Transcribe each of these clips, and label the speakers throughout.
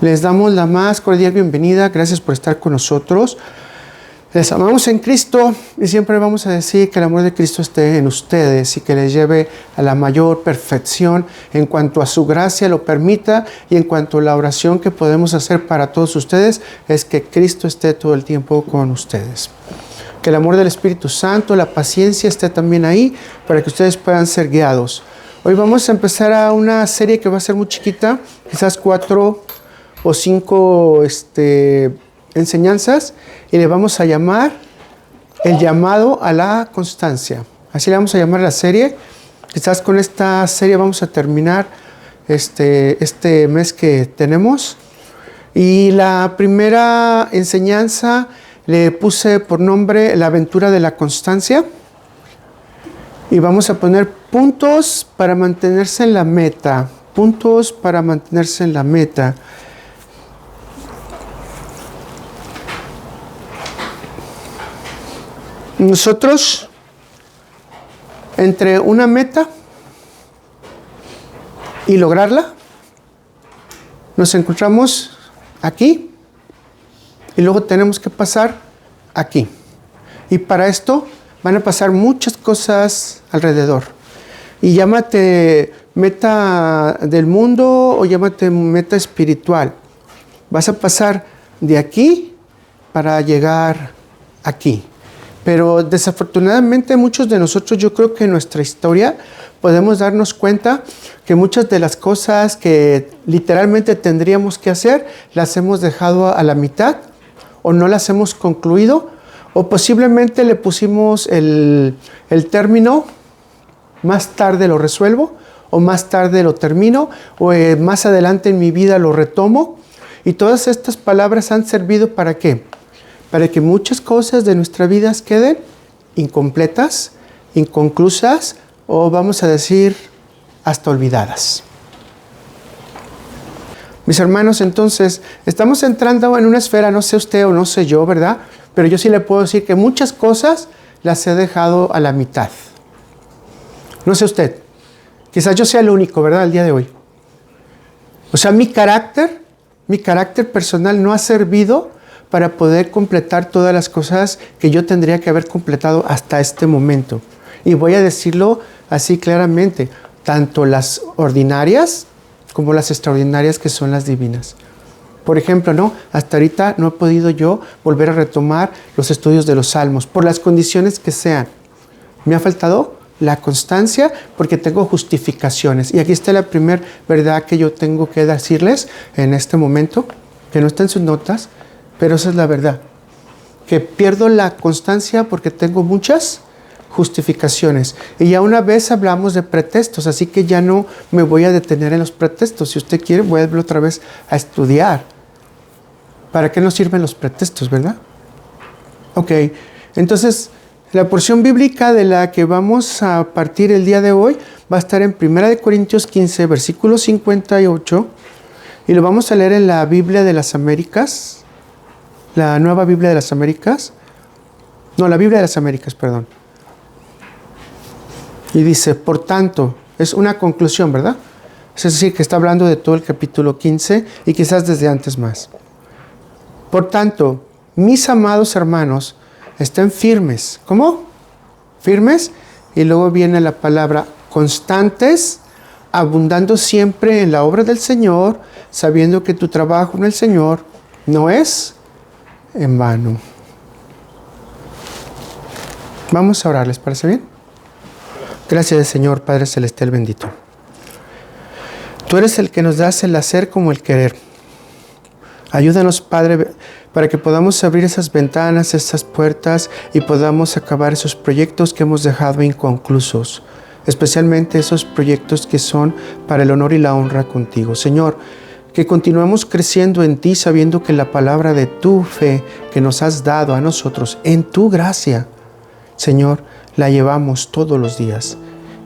Speaker 1: Les damos la más cordial bienvenida. Gracias por estar con nosotros. Les amamos en Cristo y siempre vamos a decir que el amor de Cristo esté en ustedes y que les lleve a la mayor perfección en cuanto a su gracia lo permita, y en cuanto a la oración que podemos hacer para todos ustedes es que Cristo esté todo el tiempo con ustedes. Que el amor del Espíritu Santo, la paciencia esté también ahí para que ustedes puedan ser guiados. Hoy vamos a empezar a una serie que va a ser muy chiquita, quizás 4 o 5 enseñanzas, y le vamos a llamar el llamado a la constancia. Así le vamos a llamar a la serie. Quizás con esta serie vamos a terminar este mes que tenemos. Y la primera enseñanza le puse por nombre La aventura de la constancia. Y vamos a poner puntos para mantenerse en la meta. Puntos para mantenerse en la meta. Nosotros, entre una meta y lograrla, nos encontramos aquí y luego tenemos que pasar aquí. Y para esto van a pasar muchas cosas alrededor. Y llámate meta del mundo o llámate meta espiritual. Vas a pasar de aquí para llegar aquí. Pero desafortunadamente muchos de nosotros, yo creo que en nuestra historia podemos darnos cuenta que muchas de las cosas que literalmente tendríamos que hacer las hemos dejado a la mitad o no las hemos concluido, o posiblemente le pusimos el término más tarde lo resuelvo, o más tarde lo termino, o más adelante en mi vida lo retomo. Y todas estas palabras han servido ¿para qué? Para que muchas cosas de nuestra vida queden incompletas, inconclusas, o vamos a decir hasta olvidadas. Mis hermanos, entonces, estamos entrando en una esfera, no sé usted o no sé yo, ¿verdad? Pero yo sí le puedo decir que muchas cosas las he dejado a la mitad. No sé usted, quizás yo sea el único, ¿verdad? El día de hoy. O sea, mi carácter personal no ha servido para poder completar todas las cosas que yo tendría que haber completado hasta este momento. Y voy a decirlo así claramente, tanto las ordinarias como las extraordinarias que son las divinas. Por ejemplo, hasta ahorita no he podido yo volver a retomar los estudios de los Salmos, por las condiciones que sean. Me ha faltado la constancia porque tengo justificaciones. Y aquí está la primera verdad que yo tengo que decirles en este momento, que no está en sus notas, pero esa es la verdad, que pierdo la constancia porque tengo muchas justificaciones. Y ya una vez hablamos de pretextos, así que ya no me voy a detener en los pretextos. Si usted quiere, vuelve otra vez a estudiar. ¿Para qué nos sirven los pretextos, verdad? Ok, entonces la porción bíblica de la que vamos a partir el día de hoy va a estar en 1 Corintios 15, versículo 58, y lo vamos a leer en la Biblia de las Américas. La Nueva Biblia de las Américas. No, la Biblia de las Américas, perdón. Y dice, por tanto, es una conclusión, ¿verdad? Es decir, que está hablando de todo el capítulo 15 y quizás desde antes más. Por tanto, mis amados hermanos, estén firmes. ¿Cómo? Firmes. Y luego viene la palabra constantes, abundando siempre en la obra del Señor, sabiendo que tu trabajo en el Señor no es en vano. Vamos a orar, ¿les parece bien? Gracias, Señor Padre Celestial bendito. Tú eres el que nos das el hacer como el querer. Ayúdanos, Padre, para que podamos abrir esas ventanas, esas puertas, y podamos acabar esos proyectos que hemos dejado inconclusos, especialmente esos proyectos que son para el honor y la honra contigo. Señor, que continuemos creciendo en ti, sabiendo que la palabra de tu fe que nos has dado a nosotros, en tu gracia, Señor, la llevamos todos los días,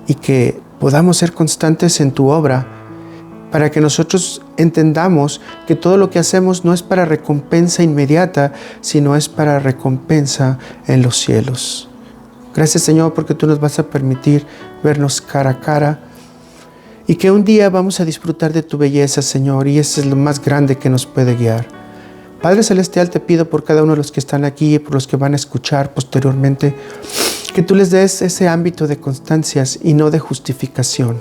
Speaker 1: y que podamos ser constantes en tu obra, para que nosotros entendamos que todo lo que hacemos no es para recompensa inmediata, sino es para recompensa en los cielos. Gracias, Señor, porque tú nos vas a permitir vernos cara a cara Y que un día vamos a disfrutar de tu belleza, Señor, y eso es lo más grande que nos puede guiar. Padre Celestial, te pido por cada uno de los que están aquí y por los que van a escuchar posteriormente, que tú les des ese ámbito de constancias y no de justificación.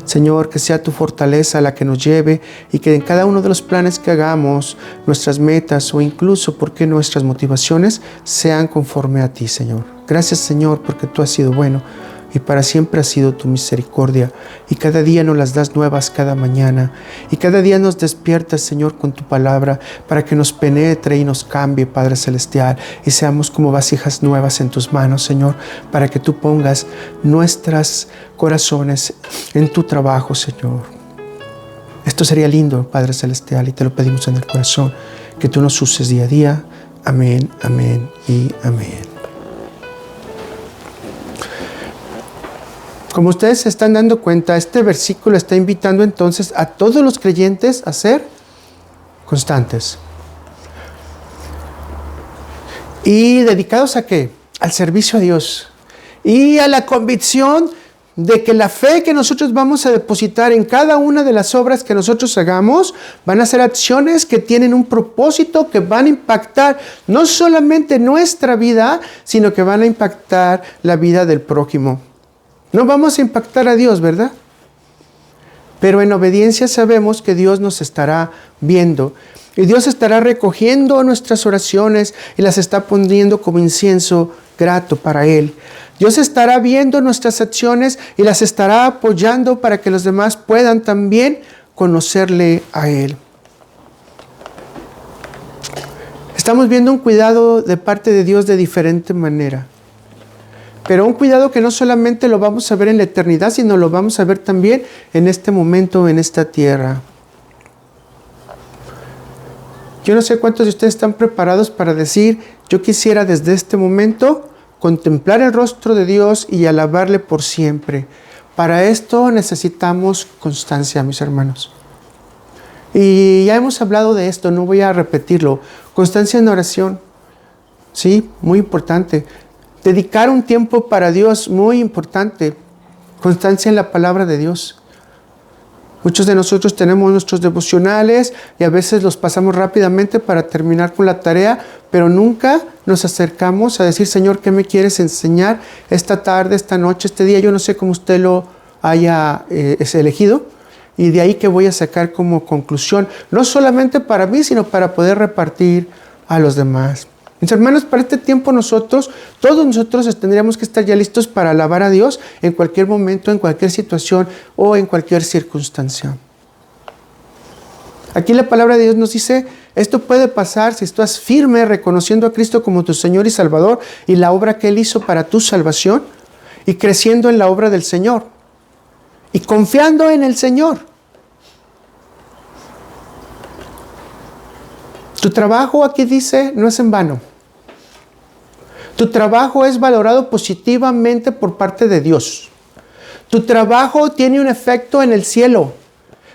Speaker 1: Señor, que sea tu fortaleza la que nos lleve y que en cada uno de los planes que hagamos, nuestras metas o incluso, ¿por qué nuestras motivaciones sean conforme a ti, Señor? Gracias, Señor, porque tú has sido bueno y para siempre ha sido tu misericordia. Y cada día nos las das nuevas cada mañana. Y cada día nos despiertas, Señor, con tu palabra para que nos penetre y nos cambie, Padre Celestial. Y seamos como vasijas nuevas en tus manos, Señor, para que tú pongas nuestros corazones en tu trabajo, Señor. Esto sería lindo, Padre Celestial, y te lo pedimos en el corazón, que tú nos uses día a día. Amén, amén y amén. Como ustedes se están dando cuenta, este versículo está invitando entonces a todos los creyentes a ser constantes. ¿Y dedicados a qué? Al servicio a Dios. Y a la convicción de que la fe que nosotros vamos a depositar en cada una de las obras que nosotros hagamos van a ser acciones que tienen un propósito, que van a impactar no solamente nuestra vida, sino que van a impactar la vida del prójimo. No vamos a impactar a Dios, ¿verdad? Pero en obediencia sabemos que Dios nos estará viendo. Y Dios estará recogiendo nuestras oraciones y las está poniendo como incienso grato para Él. Dios estará viendo nuestras acciones y las estará apoyando para que los demás puedan también conocerle a Él. Estamos viendo un cuidado de parte de Dios de diferente manera. Pero un cuidado que no solamente lo vamos a ver en la eternidad, sino lo vamos a ver también en este momento, en esta tierra. Yo no sé cuántos de ustedes están preparados para decir, yo quisiera desde este momento contemplar el rostro de Dios y alabarle por siempre. Para esto necesitamos constancia, mis hermanos. Y ya hemos hablado de esto, no voy a repetirlo. Constancia en oración, sí, muy importante. Dedicar un tiempo para Dios, muy importante. Constancia en la palabra de Dios. Muchos de nosotros tenemos nuestros devocionales y a veces los pasamos rápidamente para terminar con la tarea, pero nunca nos acercamos a decir, Señor, ¿qué me quieres enseñar esta tarde, esta noche, este día? Yo no sé cómo usted lo haya elegido y de ahí que voy a sacar como conclusión, no solamente para mí, sino para poder repartir a los demás. Mis hermanos, para este tiempo todos nosotros tendríamos que estar ya listos para alabar a Dios en cualquier momento, en cualquier situación o en cualquier circunstancia. Aquí la palabra de Dios nos dice, esto puede pasar si estás firme reconociendo a Cristo como tu Señor y Salvador y la obra que Él hizo para tu salvación y creciendo en la obra del Señor y confiando en el Señor. Tu trabajo, aquí dice, no es en vano. Tu trabajo es valorado positivamente por parte de Dios. Tu trabajo tiene un efecto en el cielo.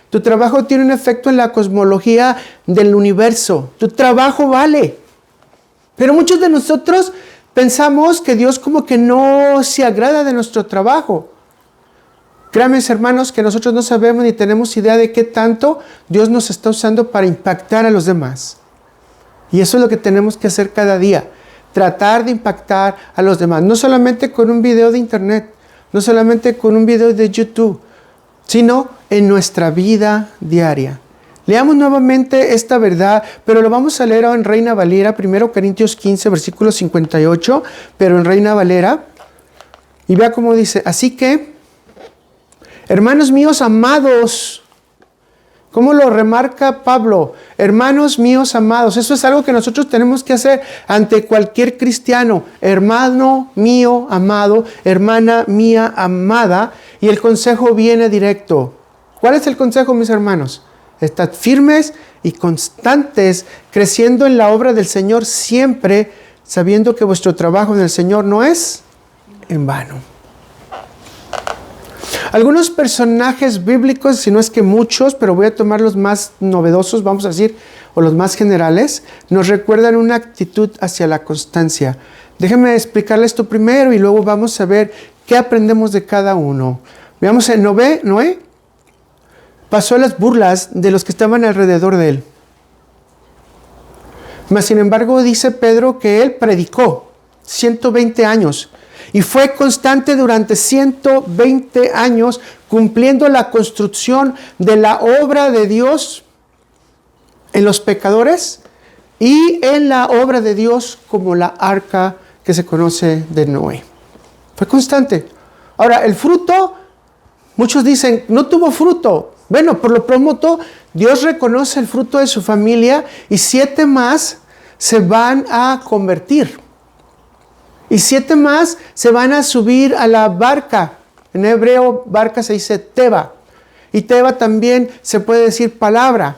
Speaker 1: Tu trabajo tiene un efecto en la cosmología del universo. Tu trabajo vale. Pero muchos de nosotros pensamos que Dios como que no se agrada de nuestro trabajo. Créanme, hermanos, que nosotros no sabemos ni tenemos idea de qué tanto Dios nos está usando para impactar a los demás. Y eso es lo que tenemos que hacer cada día. Tratar de impactar a los demás. No solamente con un video de internet. No solamente con un video de YouTube. Sino en nuestra vida diaria. Leamos nuevamente esta verdad. Pero lo vamos a leer en Reina Valera. 1 Corintios 15, versículo 58. Pero en Reina Valera. Y vea cómo dice. Así que, hermanos míos amados. ¿Cómo lo remarca Pablo? Hermanos míos amados. Eso es algo que nosotros tenemos que hacer ante cualquier cristiano. Hermano mío amado, hermana mía amada. Y el consejo viene directo. ¿Cuál es el consejo, mis hermanos? Estad firmes y constantes, creciendo en la obra del Señor siempre, sabiendo que vuestro trabajo en el Señor no es en vano. Algunos personajes bíblicos, si no es que muchos, pero voy a tomar los más novedosos, vamos a decir, o los más generales, nos recuerdan una actitud hacia la constancia. Déjenme explicarles esto primero y luego vamos a ver qué aprendemos de cada uno. Veamos en Noé pasó las burlas de los que estaban alrededor de él. Mas sin embargo dice Pedro que él predicó 120 años y fue constante durante 120 años cumpliendo la construcción de la obra de Dios en los pecadores y en la obra de Dios como la arca que se conoce de Noé. Fue constante. Ahora, el fruto, muchos dicen, no tuvo fruto. Bueno, por lo pronto, Dios reconoce el fruto de su familia y 7 más se van a convertir. Y 7 más se van a subir a la barca. En hebreo, barca se dice teba. Y teba también se puede decir palabra.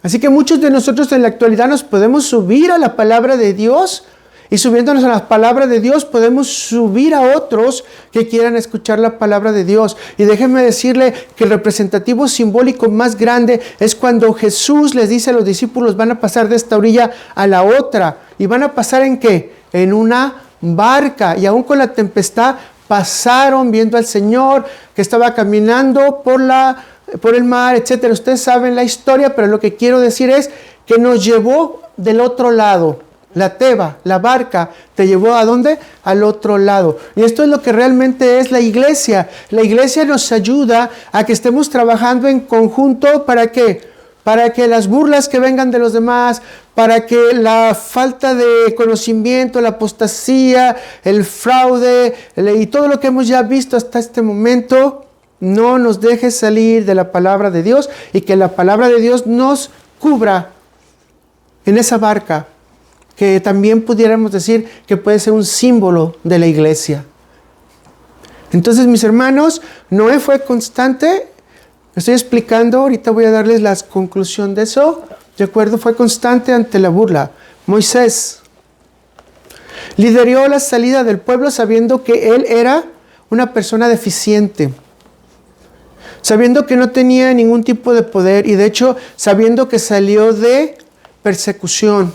Speaker 1: Así que muchos de nosotros en la actualidad nos podemos subir a la palabra de Dios y subiéndonos a la palabra de Dios podemos subir a otros que quieran escuchar la palabra de Dios. Y déjenme decirle que el representativo simbólico más grande es cuando Jesús les dice a los discípulos van a pasar de esta orilla a la otra. ¿Y van a pasar en qué? En una barca. Y aún con la tempestad pasaron viendo al Señor que estaba caminando por el mar, etc. Ustedes saben la historia, pero lo que quiero decir es que nos llevó del otro lado. La teba, la barca, te llevó ¿a dónde? Al otro lado. Y esto es lo que realmente es la iglesia. La iglesia nos ayuda a que estemos trabajando en conjunto. ¿Para qué? Para que las burlas que vengan de los demás, para que la falta de conocimiento, la apostasía, el fraude y todo lo que hemos ya visto hasta este momento no nos deje salir de la palabra de Dios y que la palabra de Dios nos cubra en esa barca, que también pudiéramos decir que puede ser un símbolo de la iglesia. Entonces, mis hermanos, Noé fue constante. Estoy explicando, ahorita voy a darles la conclusión de eso. De acuerdo, fue constante ante la burla. Moisés lideró la salida del pueblo sabiendo que él era una persona deficiente, sabiendo que no tenía ningún tipo de poder y de hecho sabiendo que salió de persecución.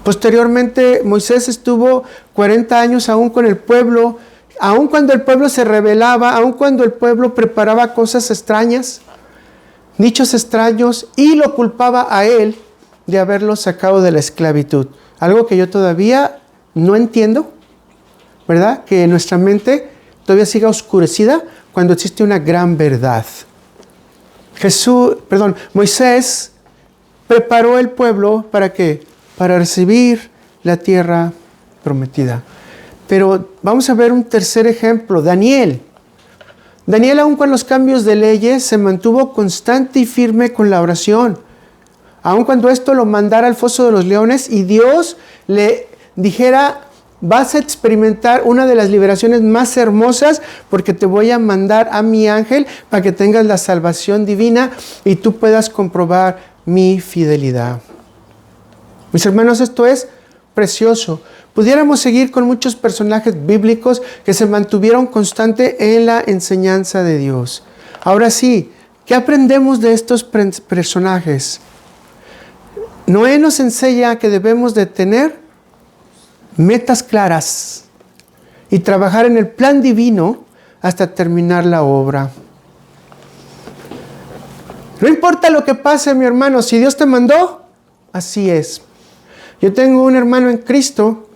Speaker 1: Posteriormente, Moisés estuvo 40 años aún con el pueblo, aún cuando el pueblo se rebelaba, aún cuando el pueblo preparaba cosas extrañas, dichos extraños, y lo culpaba a él de haberlo sacado de la esclavitud. Algo que yo todavía no entiendo, ¿verdad? Que nuestra mente todavía siga oscurecida cuando existe una gran verdad. Moisés preparó el pueblo ¿para qué? Para recibir la tierra prometida. Pero vamos a ver un tercer ejemplo, Daniel. Daniel, aun con los cambios de leyes, se mantuvo constante y firme con la oración. Aun cuando esto lo mandara al foso de los leones y Dios le dijera, vas a experimentar una de las liberaciones más hermosas porque te voy a mandar a mi ángel para que tengas la salvación divina y tú puedas comprobar mi fidelidad. Mis hermanos, esto es precioso. Pudiéramos seguir con muchos personajes bíblicos que se mantuvieron constantes en la enseñanza de Dios. Ahora sí, ¿qué aprendemos de estos personajes? Noé nos enseña que debemos de tener metas claras y trabajar en el plan divino hasta terminar la obra. No importa lo que pase, mi hermano, si Dios te mandó, así es. Yo tengo un hermano en Cristo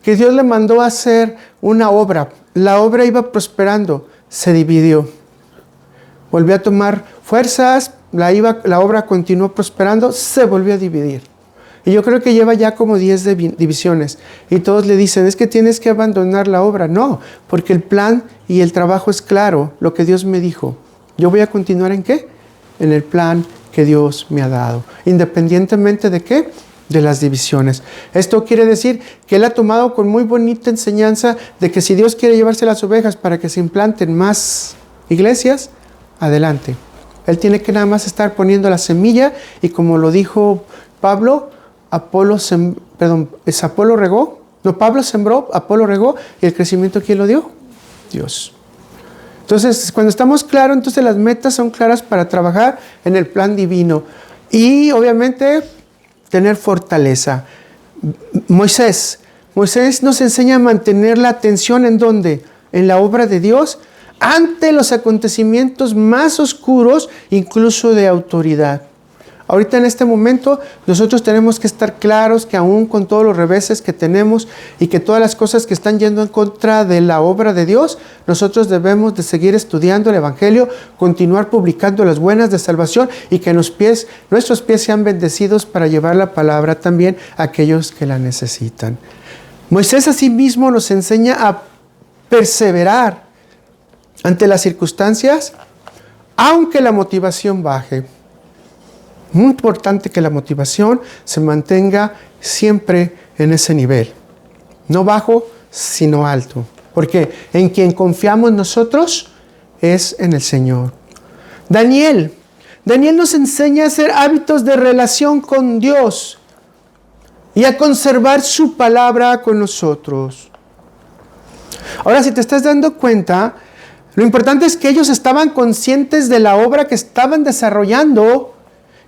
Speaker 1: que Dios le mandó a hacer una obra. La obra iba prosperando, se dividió. Volvió a tomar fuerzas, la obra continuó prosperando, se volvió a dividir. Y yo creo que lleva ya como 10 divisiones. Y todos le dicen, es que tienes que abandonar la obra. No, porque el plan y el trabajo es claro, lo que Dios me dijo. Yo voy a continuar ¿en qué? En el plan que Dios me ha dado. Independientemente de qué, de las divisiones. Esto quiere decir que él ha tomado con muy bonita enseñanza de que si Dios quiere llevarse las ovejas para que se implanten más iglesias, adelante. Él tiene que nada más estar poniendo la semilla y como lo dijo Pablo, Pablo sembró, Apolo regó y el crecimiento ¿quién lo dio? Dios. Entonces, cuando estamos claros, entonces las metas son claras para trabajar en el plan divino. Y obviamente tener fortaleza. Moisés nos enseña a mantener la atención ¿en dónde? En la obra de Dios, ante los acontecimientos más oscuros, incluso de autoridad. Ahorita en este momento nosotros tenemos que estar claros que aún con todos los reveses que tenemos y que todas las cosas que están yendo en contra de la obra de Dios, nosotros debemos de seguir estudiando el Evangelio, continuar publicando las buenas de salvación y que nuestros pies sean bendecidos para llevar la palabra también a aquellos que la necesitan. Moisés asimismo nos enseña a perseverar ante las circunstancias, aunque la motivación baje. Muy importante que la motivación se mantenga siempre en ese nivel. No bajo, sino alto. Porque en quien confiamos nosotros es en el Señor. Daniel nos enseña a hacer hábitos de relación con Dios y a conservar su palabra con nosotros. Ahora, si te estás dando cuenta, lo importante es que ellos estaban conscientes de la obra que estaban desarrollando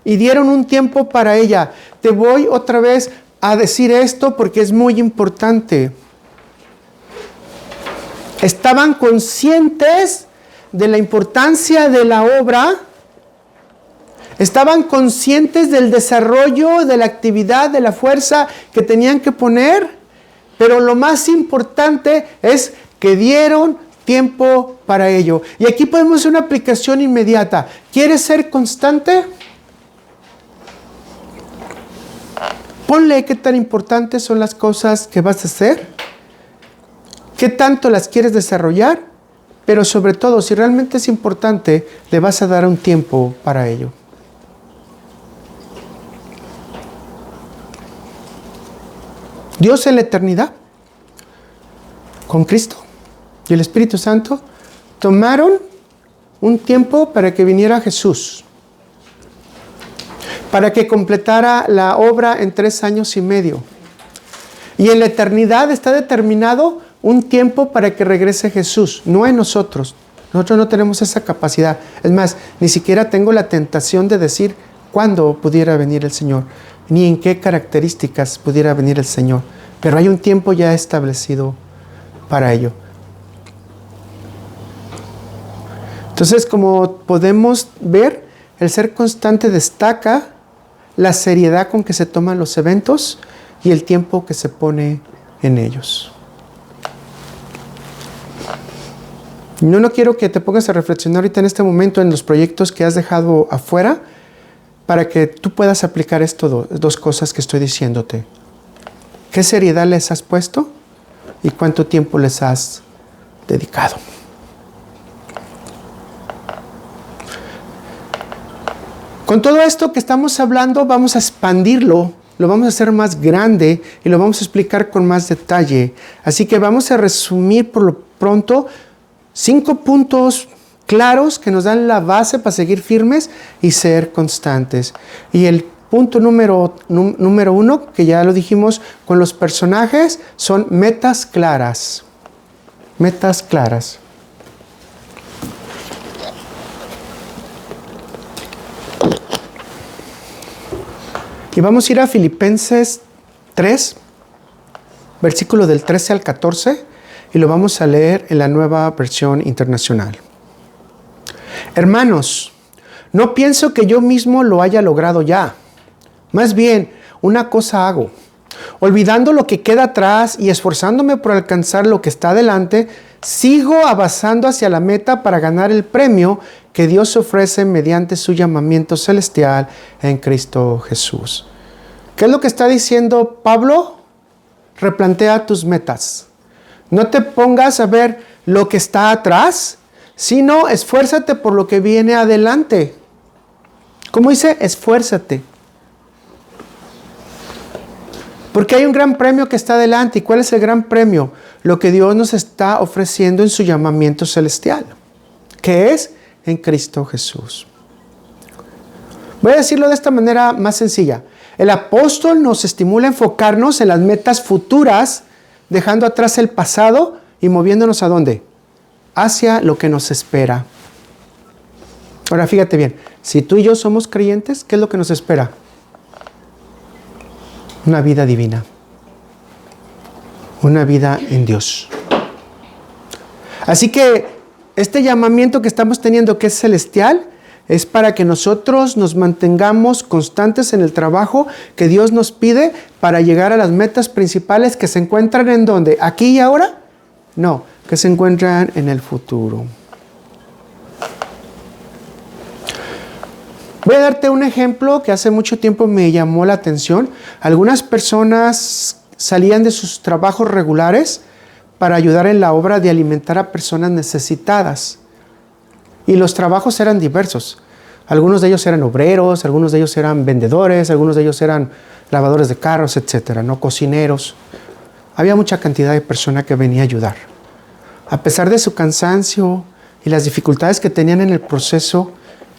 Speaker 1: y dieron un tiempo para ella. Te voy otra vez a decir esto porque es muy importante. Estaban conscientes de la importancia de la obra. Estaban conscientes del desarrollo, de la actividad, de la fuerza que tenían que poner. Pero lo más importante es que dieron tiempo para ello. Y aquí podemos hacer una aplicación inmediata. ¿Quieres ser constante? Ponle qué tan importantes son las cosas que vas a hacer, qué tanto las quieres desarrollar, pero sobre todo, si realmente es importante, le vas a dar un tiempo para ello. Dios en la eternidad, con Cristo y el Espíritu Santo, tomaron un tiempo para que viniera Jesús, para que completara la obra en 3 años y medio. Y en la eternidad está determinado un tiempo para que regrese Jesús, no en nosotros. Nosotros no tenemos esa capacidad. Es más, ni siquiera tengo la tentación de decir cuándo pudiera venir el Señor, ni en qué características pudiera venir el Señor. Pero hay un tiempo ya establecido para ello. Entonces, como podemos ver, el ser constante destaca la seriedad con que se toman los eventos y el tiempo que se pone en ellos. No quiero que te pongas a reflexionar ahorita en este momento en los proyectos que has dejado afuera para que tú puedas aplicar estas dos cosas que estoy diciéndote. ¿Qué seriedad les has puesto y cuánto tiempo les has dedicado? Con todo esto que estamos hablando, vamos a expandirlo, lo vamos a hacer más grande y lo vamos a explicar con más detalle. Así que vamos a resumir por lo pronto 5 puntos claros que nos dan la base para seguir firmes y ser constantes. Y el punto número 1, que ya lo dijimos con los personajes, son metas claras. Metas claras. Y vamos a ir a Filipenses 3, versículo del 13 al 14, y lo vamos a leer en la Nueva Versión Internacional. Hermanos, no pienso que yo mismo lo haya logrado ya. Más bien, una cosa hago. Olvidando lo que queda atrás y esforzándome por alcanzar lo que está adelante, sigo avanzando hacia la meta para ganar el premio que Dios ofrece mediante su llamamiento celestial en Cristo Jesús. ¿Qué es lo que está diciendo Pablo? Replantea tus metas. No te pongas a ver lo que está atrás, sino esfuérzate por lo que viene adelante. ¿Cómo dice? Esfuérzate. Porque hay un gran premio que está adelante. ¿Y cuál es el gran premio? Lo que Dios nos está ofreciendo en su llamamiento celestial, que es en Cristo Jesús. Voy a decirlo de esta manera más sencilla. El apóstol nos estimula a enfocarnos en las metas futuras, dejando atrás el pasado y moviéndonos ¿a dónde? Hacia lo que nos espera. Ahora fíjate bien, si tú y yo somos creyentes, ¿qué es lo que nos espera? Una vida divina. Una vida en Dios. Así que este llamamiento que estamos teniendo, que es celestial, es para que nosotros nos mantengamos constantes en el trabajo que Dios nos pide para llegar a las metas principales que se encuentran ¿en dónde? ¿Aquí y ahora? No, que se encuentran en el futuro. Voy a darte un ejemplo que hace mucho tiempo me llamó la atención. Algunas personas salían de sus trabajos regulares para ayudar en la obra de alimentar a personas necesitadas. Y los trabajos eran diversos. Algunos de ellos eran obreros, algunos de ellos eran vendedores, algunos de ellos eran lavadores de carros, etcétera, ¿no? Cocineros. Había mucha cantidad de personas que venía a ayudar. A pesar de su cansancio y las dificultades que tenían en el proceso,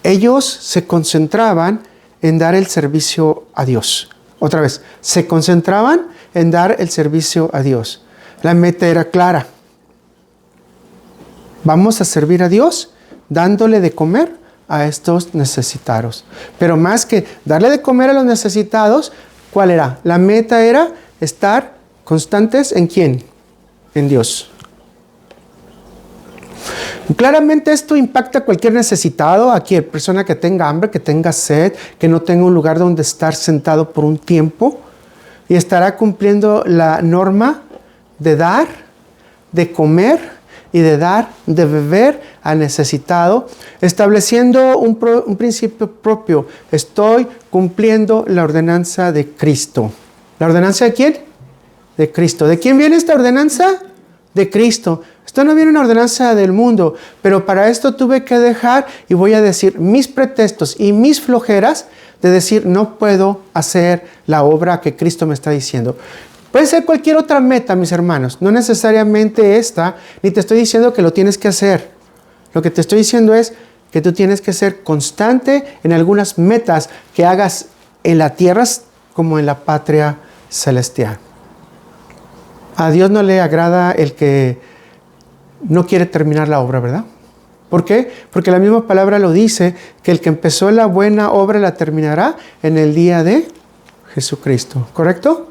Speaker 1: ellos se concentraban en dar el servicio a Dios. Otra vez, se concentraban en dar el servicio a Dios. La meta era clara. Vamos a servir a Dios dándole de comer a estos necesitados. Pero más que darle de comer a los necesitados, ¿cuál era? La meta era estar constantes ¿en quién? En Dios. Claramente esto impacta a cualquier necesitado, a cualquier persona que tenga hambre, que tenga sed, que no tenga un lugar donde estar sentado por un tiempo, y estará cumpliendo la norma de dar, de comer y de dar, de beber al necesitado, estableciendo un principio propio. Estoy cumpliendo la ordenanza de Cristo. ¿La ordenanza de quién? De Cristo. ¿De quién viene esta ordenanza? De Cristo. Esto no viene una ordenanza del mundo, pero para esto tuve que dejar, y voy a decir, mis pretextos y mis flojeras de decir, no puedo hacer la obra que Cristo me está diciendo. Puede ser cualquier otra meta, mis hermanos, no necesariamente esta, ni te estoy diciendo que lo tienes que hacer. Lo que te estoy diciendo es que tú tienes que ser constante en algunas metas que hagas en la tierra como en la patria celestial. A Dios no le agrada el que no quiere terminar la obra, ¿verdad? ¿Por qué? Porque la misma palabra lo dice, que el que empezó la buena obra la terminará en el día de Jesucristo, ¿correcto?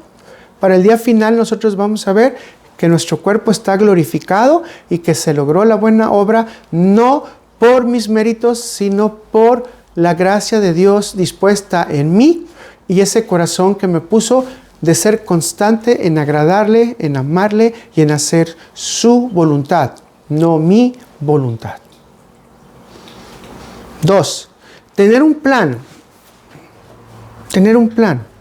Speaker 1: Para el día final nosotros vamos a ver que nuestro cuerpo está glorificado y que se logró la buena obra no por mis méritos, sino por la gracia de Dios dispuesta en mí y ese corazón que me puso de ser constante en agradarle, en amarle y en hacer su voluntad, no mi voluntad. 2. Tener un plan. Tener un plan.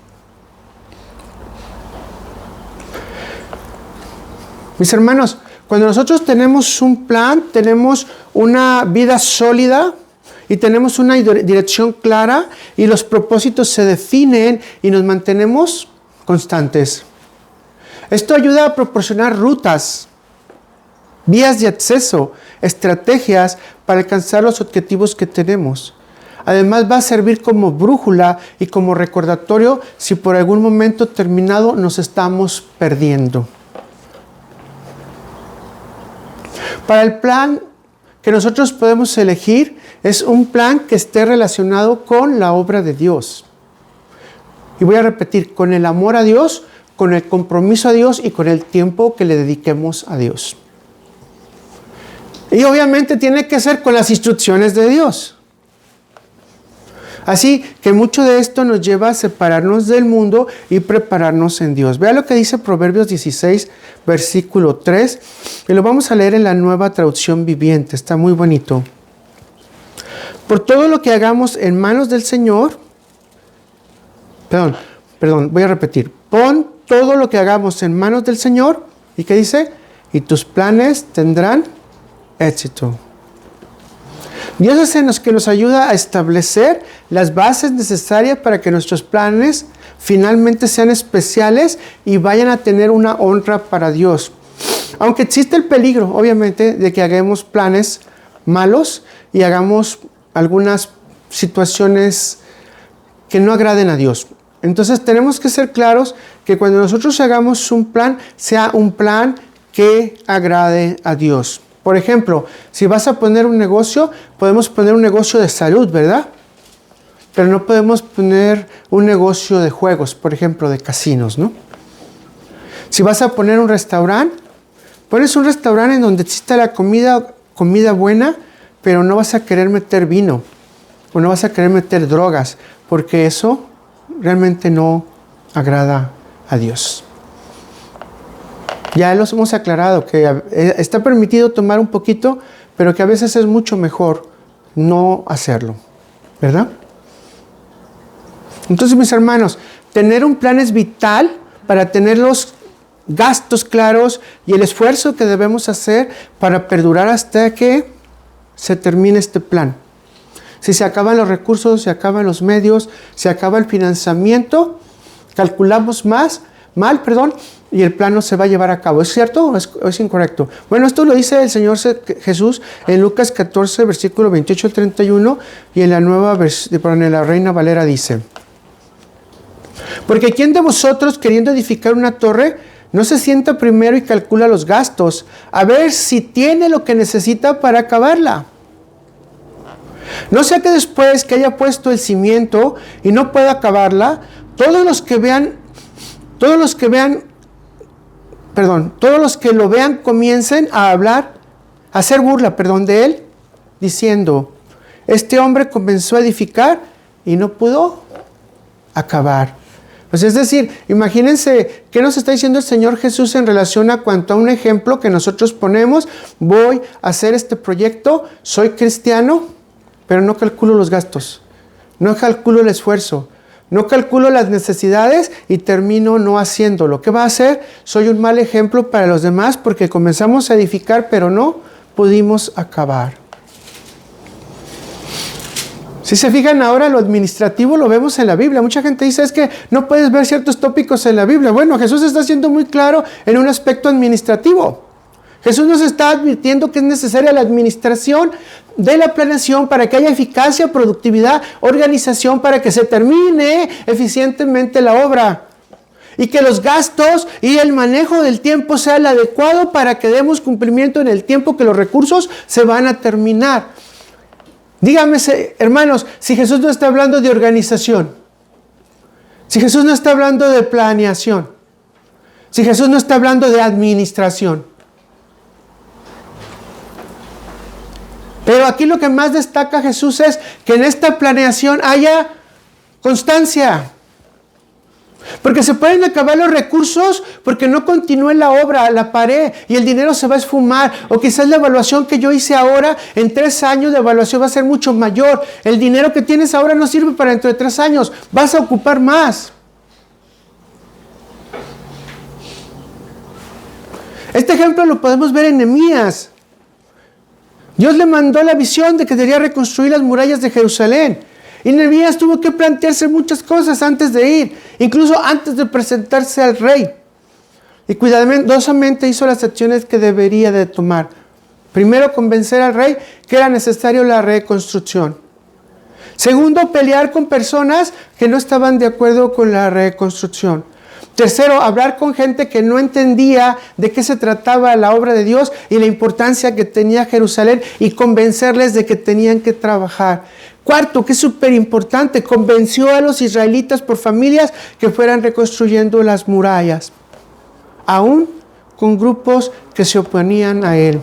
Speaker 1: Mis hermanos, cuando nosotros tenemos un plan, tenemos una vida sólida y tenemos una dirección clara y los propósitos se definen y nos mantenemos constantes. Esto ayuda a proporcionar rutas, vías de acceso, estrategias para alcanzar los objetivos que tenemos. Además va a servir como brújula y como recordatorio si por algún momento terminado nos estamos perdiendo. Para el plan que nosotros podemos elegir es un plan que esté relacionado con la obra de Dios. Y voy a repetir, con el amor a Dios, con el compromiso a Dios y con el tiempo que le dediquemos a Dios. Y obviamente tiene que ser con las instrucciones de Dios. Así que mucho de esto nos lleva a separarnos del mundo y prepararnos en Dios. Vea lo que dice Proverbios 16, versículo 3. Y lo vamos a leer en la Nueva Traducción Viviente. Está muy bonito. Por todo lo que hagamos en manos del Señor. Perdón, voy a repetir. Pon todo lo que hagamos en manos del Señor. ¿Y qué dice? Y tus planes tendrán éxito. Dios es el que nos ayuda a establecer las bases necesarias para que nuestros planes finalmente sean especiales y vayan a tener una honra para Dios. Aunque existe el peligro, obviamente, de que hagamos planes malos y hagamos algunas situaciones que no agraden a Dios. Entonces tenemos que ser claros que cuando nosotros hagamos un plan, sea un plan que agrade a Dios. Por ejemplo, si vas a poner un negocio, podemos poner un negocio de salud, ¿verdad? Pero no podemos poner un negocio de juegos, por ejemplo, de casinos, ¿no? Si vas a poner un restaurante, pones un restaurante en donde exista la comida comida buena, pero no vas a querer meter vino o no vas a querer meter drogas, porque eso realmente no agrada a Dios. Ya los hemos aclarado que está permitido tomar un poquito, pero que a veces es mucho mejor no hacerlo, ¿verdad? Entonces, mis hermanos, tener un plan es vital para tener los gastos claros y el esfuerzo que debemos hacer para perdurar hasta que se termine este plan. Si se acaban los recursos, se acaban los medios, se acaba el financiamiento, calculamos mal, y el plan no se va a llevar a cabo. ¿Es cierto o es incorrecto? Bueno, esto lo dice el Señor Jesús en Lucas 14, versículo 28 al 31, y en la Reina Valera dice: porque ¿quién de vosotros, queriendo edificar una torre, no se sienta primero y calcula los gastos, a ver si tiene lo que necesita para acabarla? No sea que después que haya puesto el cimiento y no pueda acabarla, todos los que lo vean comiencen a hablar, a hacer burla, de él, diciendo: este hombre comenzó a edificar y no pudo acabar. Pues es decir, imagínense qué nos está diciendo el Señor Jesús en relación a cuanto a un ejemplo que nosotros ponemos. Voy a hacer este proyecto, soy cristiano, pero no calculo los gastos, no calculo el esfuerzo, no calculo las necesidades y termino no haciéndolo. ¿Qué va a hacer? Soy un mal ejemplo para los demás porque comenzamos a edificar, pero no pudimos acabar. Si se fijan ahora, lo administrativo lo vemos en la Biblia. Mucha gente dice, es que no puedes ver ciertos tópicos en la Biblia. Bueno, Jesús está siendo muy claro en un aspecto administrativo. Jesús nos está advirtiendo que es necesaria la administración de la planeación para que haya eficacia, productividad, organización, para que se termine eficientemente la obra. Y que los gastos y el manejo del tiempo sea el adecuado para que demos cumplimiento en el tiempo que los recursos se van a terminar. Díganme, hermanos, si Jesús no está hablando de organización, si Jesús no está hablando de planeación, si Jesús no está hablando de administración. Pero aquí lo que más destaca Jesús es que en esta planeación haya constancia. Porque se pueden acabar los recursos porque no continúe la obra, la paré y el dinero se va a esfumar. O quizás la evaluación que yo hice ahora, en 3 años de evaluación va a ser mucho mayor. El dinero que tienes ahora no sirve para dentro de 3 años. Vas a ocupar más. Este ejemplo lo podemos ver en Nehemías. Dios le mandó la visión de que debía reconstruir las murallas de Jerusalén. Y Nehemías tuvo que plantearse muchas cosas antes de ir, incluso antes de presentarse al rey. Y cuidadosamente hizo las acciones que debería de tomar. Primero, convencer al rey que era necesario la reconstrucción. Segundo, pelear con personas que no estaban de acuerdo con la reconstrucción. Tercero, hablar con gente que no entendía de qué se trataba la obra de Dios y la importancia que tenía Jerusalén y convencerles de que tenían que trabajar. Cuarto, que es súper importante, convenció a los israelitas por familias que fueran reconstruyendo las murallas, aún con grupos que se oponían a él.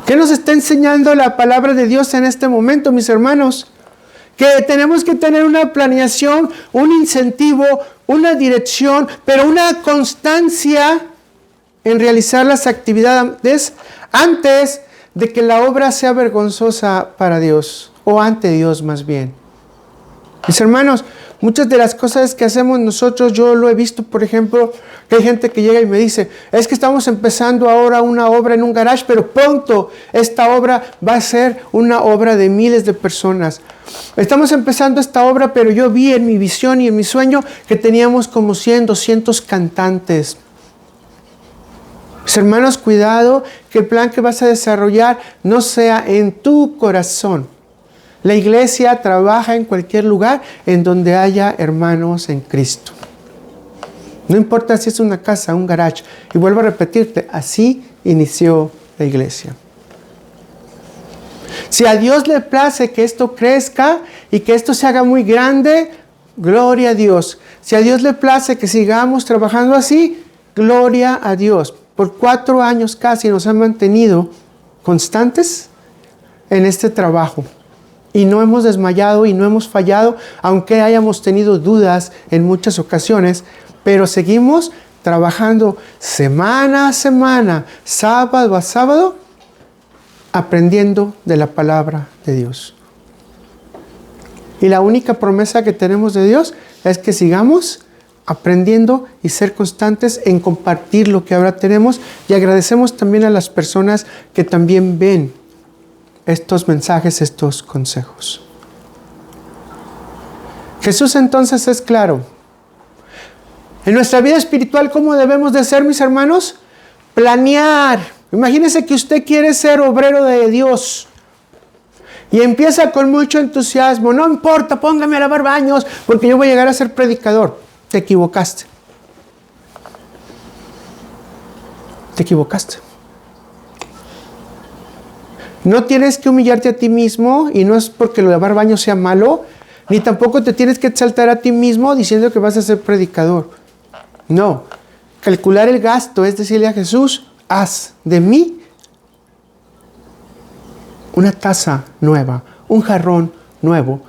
Speaker 1: ¿Qué nos está enseñando la palabra de Dios en este momento, mis hermanos? Que tenemos que tener una planeación, un incentivo, una dirección, pero una constancia en realizar las actividades antes de que la obra sea vergonzosa para Dios, o ante Dios más bien. Mis hermanos, muchas de las cosas que hacemos nosotros, yo lo he visto, por ejemplo, que hay gente que llega y me dice, es que estamos empezando ahora una obra en un garage, pero pronto esta obra va a ser una obra de miles de personas. Estamos empezando esta obra, pero yo vi en mi visión y en mi sueño que teníamos como 100, 200 cantantes. Mis hermanos, cuidado que el plan que vas a desarrollar no sea en tu corazón. La iglesia trabaja en cualquier lugar en donde haya hermanos en Cristo. No importa si es una casa, un garage. Y vuelvo a repetirte, así inició la iglesia. Si a Dios le place que esto crezca y que esto se haga muy grande, gloria a Dios. Si a Dios le place que sigamos trabajando así, gloria a Dios. por 4 años casi nos han mantenido constantes en este trabajo. Y no hemos desmayado y no hemos fallado, aunque hayamos tenido dudas en muchas ocasiones, pero seguimos trabajando semana a semana, sábado a sábado, aprendiendo de la palabra de Dios. Y la única promesa que tenemos de Dios es que sigamos aprendiendo y ser constantes en compartir lo que ahora tenemos. Y agradecemos también a las personas que también ven estos mensajes, estos consejos. Jesús entonces es claro. En nuestra vida espiritual, ¿cómo debemos de ser, mis hermanos? Planear. Imagínense que usted quiere ser obrero de Dios y empieza con mucho entusiasmo. No importa, póngame a lavar baños porque yo voy a llegar a ser predicador. Te equivocaste. Te equivocaste. No tienes que humillarte a ti mismo, y no es porque lo de lavar baños sea malo, ni tampoco te tienes que exaltar a ti mismo diciendo que vas a ser predicador. No. Calcular el gasto es decirle a Jesús: haz de mí una taza nueva, un jarrón nuevo,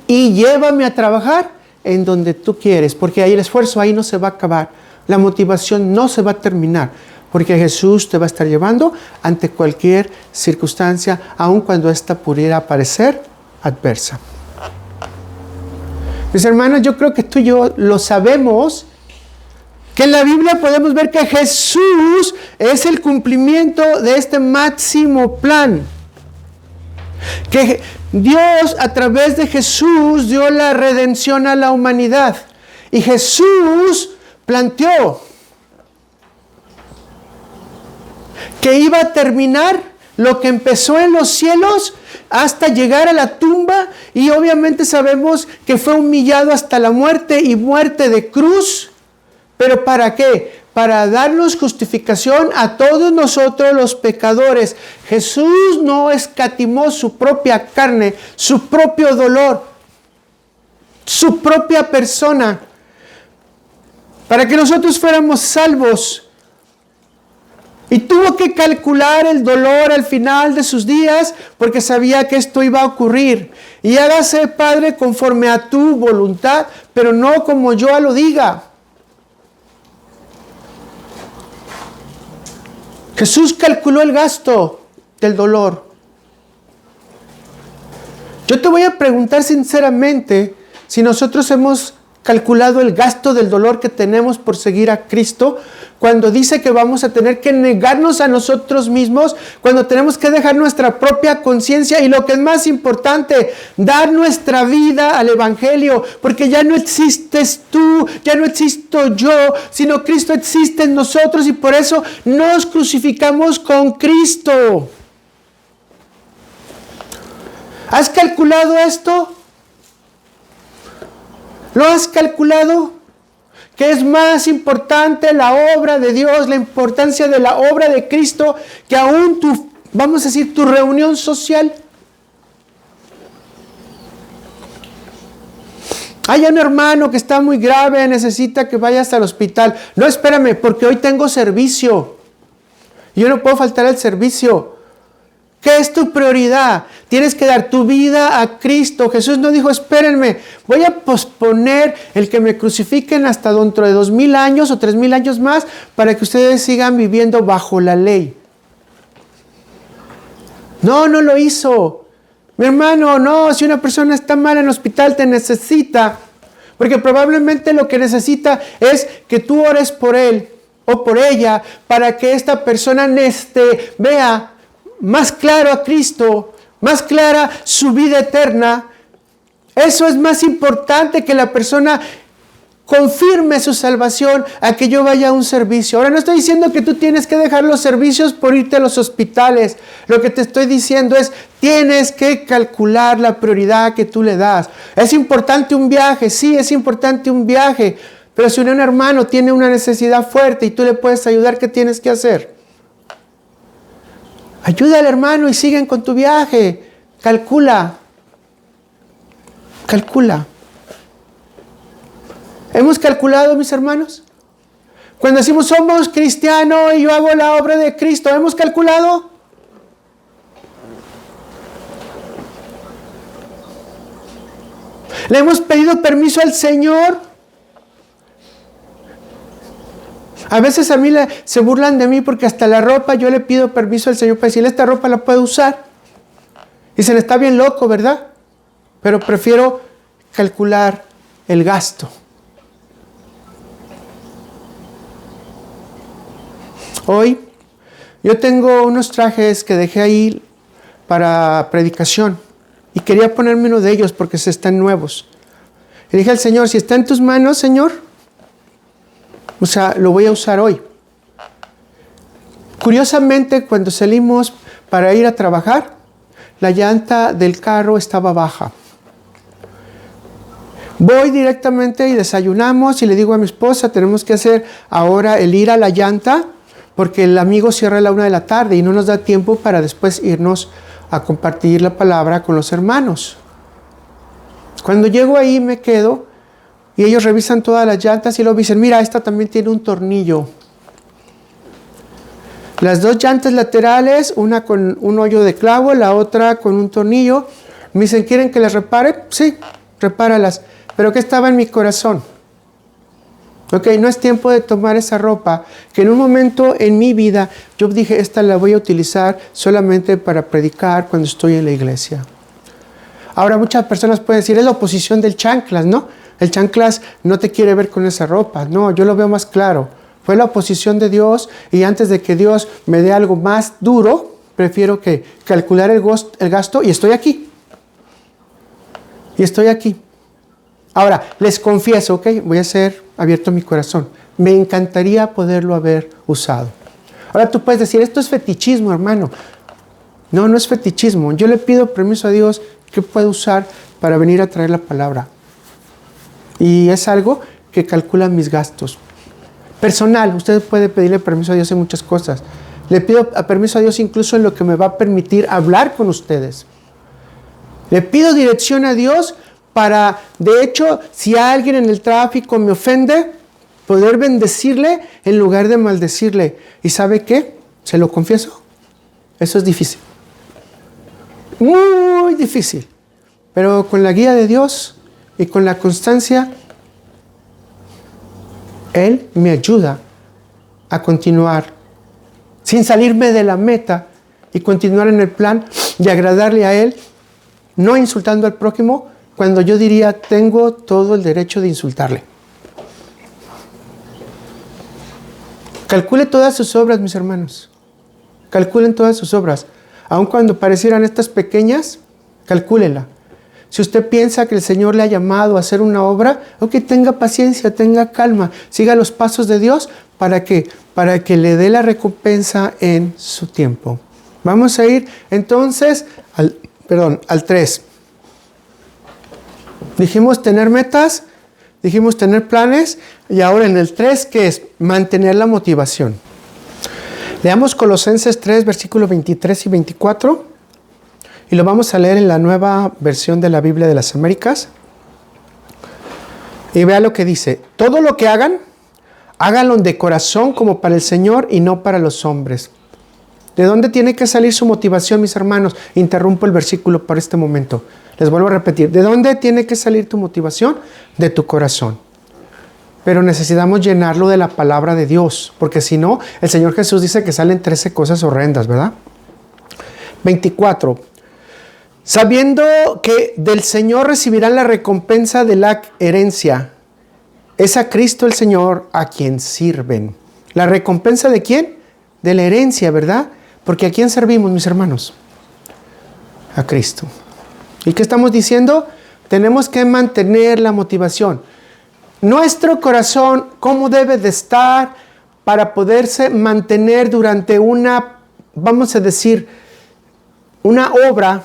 Speaker 1: y llévame a trabajar en donde tú quieres, porque ahí el esfuerzo ahí no se va a acabar, la motivación no se va a terminar, porque Jesús te va a estar llevando ante cualquier circunstancia, aun cuando ésta pudiera parecer adversa. Mis hermanos, yo creo que tú y yo lo sabemos, que en la Biblia podemos ver que Jesús es el cumplimiento de este máximo plan. Que Dios a través de Jesús dio la redención a la humanidad. Y Jesús planteó que iba a terminar lo que empezó en los cielos hasta llegar a la tumba, y obviamente sabemos que fue humillado hasta la muerte y muerte de cruz. ¿Pero para qué? Para darnos justificación a todos nosotros los pecadores. Jesús no escatimó su propia carne, su propio dolor, su propia persona, para que nosotros fuéramos salvos. Y tuvo que calcular el dolor al final de sus días, porque sabía que esto iba a ocurrir. Y hágase, Padre, conforme a tu voluntad, pero no como yo lo diga. Jesús calculó el gasto del dolor. Yo te voy a preguntar sinceramente si nosotros hemos calculado el gasto del dolor que tenemos por seguir a Cristo, cuando dice que vamos a tener que negarnos a nosotros mismos, cuando tenemos que dejar nuestra propia conciencia y, lo que es más importante, dar nuestra vida al Evangelio, porque ya no existes tú, ya no existo yo, sino Cristo existe en nosotros, y por eso nos crucificamos con Cristo. ¿Has calculado esto? ¿Lo has calculado? Que es más importante la obra de Dios, la importancia de la obra de Cristo, que aún tu, vamos a decir, tu reunión social. Hay un hermano que está muy grave, necesita que vayas al hospital. No, espérame, porque hoy tengo servicio. Yo no puedo faltar al servicio. ¿Qué es tu prioridad? Tienes que dar tu vida a Cristo. Jesús no dijo: espérenme, voy a posponer el que me crucifiquen hasta dentro de 2000 años o 3000 años más para que ustedes sigan viviendo bajo la ley. No, no lo hizo. Mi hermano, no, si una persona está mal en el hospital te necesita, porque probablemente lo que necesita es que tú ores por él o por ella, para que esta persona vea más claro a Cristo, más clara su vida eterna. Eso es más importante que la persona confirme su salvación a que yo vaya a un servicio. Ahora, no estoy diciendo que tú tienes que dejar los servicios por irte a los hospitales. Lo que te estoy diciendo es: tienes que calcular la prioridad que tú le das. ¿Es importante un viaje? Sí, es importante un viaje. Pero si un hermano tiene una necesidad fuerte y tú le puedes ayudar, ¿qué tienes que hacer? Ayuda al hermano y siguen con tu viaje. Calcula. Calcula. ¿Hemos calculado, mis hermanos? Cuando decimos somos cristianos y yo hago la obra de Cristo, ¿hemos calculado? ¿Le hemos pedido permiso al Señor? A veces a mí se burlan de mí porque hasta la ropa yo le pido permiso al Señor para decirle, esta ropa la puedo usar. Y se le está bien loco, ¿verdad? Pero prefiero calcular el gasto. Hoy yo tengo unos trajes que dejé ahí para predicación y quería ponerme uno de ellos porque se están nuevos. Y dije al Señor, si está en tus manos, Señor, o sea, lo voy a usar hoy. Curiosamente, cuando salimos para ir a trabajar, la llanta del carro estaba baja. Voy directamente y desayunamos y le digo a mi esposa, tenemos que hacer ahora el ir a la llanta porque el amigo cierra a la 1 de la tarde y no nos da tiempo para después irnos a compartir la palabra con los hermanos. Cuando llego ahí me quedo y ellos revisan todas las llantas y luego dicen, mira, esta también tiene un tornillo. Las dos llantas laterales, una con un hoyo de clavo, la otra con un tornillo. Me dicen, ¿quieren que las repare? Sí, repáralas. Pero ¿qué estaba en mi corazón? Ok, no es tiempo de tomar esa ropa que en un momento en mi vida yo dije, esta la voy a utilizar solamente para predicar cuando estoy en la iglesia. Ahora muchas personas pueden decir, es la oposición del chanclas, ¿no? El chanclas no te quiere ver con esa ropa. No, yo lo veo más claro. Fue la oposición de Dios y antes de que Dios me dé algo más duro, prefiero que calcular el gasto y estoy aquí. Y estoy aquí. Ahora, les confieso, ok, voy a ser abierto mi corazón. Me encantaría poderlo haber usado. Ahora tú puedes decir, esto es fetichismo, hermano. No, no es fetichismo. Yo le pido permiso a Dios que pueda usar para venir a traer la palabra. Y es algo que calcula mis gastos. Personal, usted puede pedirle permiso a Dios en muchas cosas. Le pido permiso a Dios incluso en lo que me va a permitir hablar con ustedes. Le pido dirección a Dios para, de hecho, si alguien en el tráfico me ofende, poder bendecirle en lugar de maldecirle. ¿Y sabe qué? Se lo confieso. Eso es difícil. Muy difícil. Pero con la guía de Dios y con la constancia, Él me ayuda a continuar sin salirme de la meta y continuar en el plan de agradarle a Él, no insultando al prójimo, cuando yo diría, tengo todo el derecho de insultarle. Calcule todas sus obras, mis hermanos. Calculen todas sus obras. Aun cuando parecieran estas pequeñas, calcúlela. Si usted piensa que el Señor le ha llamado a hacer una obra, ok, tenga paciencia, tenga calma, siga los pasos de Dios para que le dé la recompensa en su tiempo. Vamos a ir entonces al 3. Dijimos tener metas, dijimos tener planes y ahora en el 3, ¿qué es? Mantener la motivación. Leamos Colosenses 3, versículos 23 y 24. Y lo vamos a leer en la nueva versión de la Biblia de las Américas. Y vea lo que dice. Todo lo que hagan, háganlo de corazón como para el Señor y no para los hombres. ¿De dónde tiene que salir su motivación, mis hermanos? Interrumpo el versículo por este momento. Les vuelvo a repetir. ¿De dónde tiene que salir tu motivación? De tu corazón. Pero necesitamos llenarlo de la palabra de Dios. Porque si no, el Señor Jesús dice que salen 13 cosas horrendas, ¿verdad? 24. Sabiendo que del Señor recibirán la recompensa de la herencia. Es a Cristo el Señor a quien sirven. ¿La recompensa de quién? De la herencia, ¿verdad? Porque ¿a quién servimos, mis hermanos? A Cristo. ¿Y qué estamos diciendo? Tenemos que mantener la motivación. Nuestro corazón, ¿cómo debe de estar para poderse mantener durante una, vamos a decir, una obra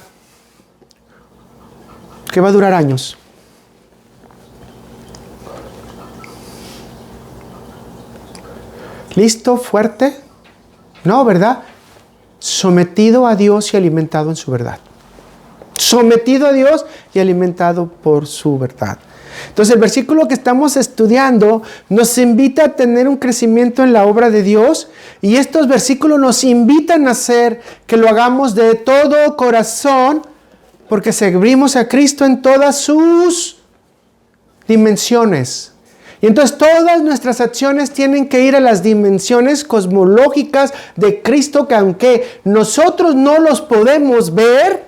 Speaker 1: que va a durar años? ¿Listo? ¿Fuerte? No, ¿verdad? Sometido a Dios y alimentado en su verdad. Sometido a Dios y alimentado por su verdad. Entonces el versículo que estamos estudiando nos invita a tener un crecimiento en la obra de Dios, y estos versículos nos invitan a hacer que lo hagamos de todo corazón, porque servimos a Cristo en todas sus dimensiones. Y entonces todas nuestras acciones tienen que ir a las dimensiones cosmológicas de Cristo, que aunque nosotros no los podemos ver,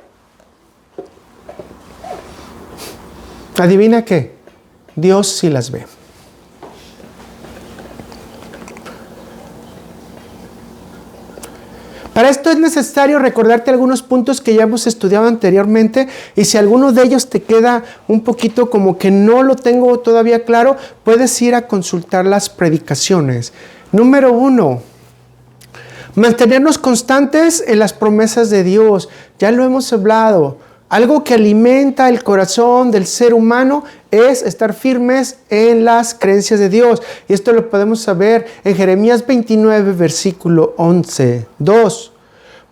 Speaker 1: ¿adivina qué? Dios sí las ve. Para esto es necesario recordarte algunos puntos que ya hemos estudiado anteriormente, y si alguno de ellos te queda un poquito como que no lo tengo todavía claro, puedes ir a consultar las predicaciones. Número 1, mantenernos constantes en las promesas de Dios. Ya lo hemos hablado. Algo que alimenta el corazón del ser humano es estar firmes en las creencias de Dios. Y esto lo podemos saber en Jeremías 29, versículo 11. 2.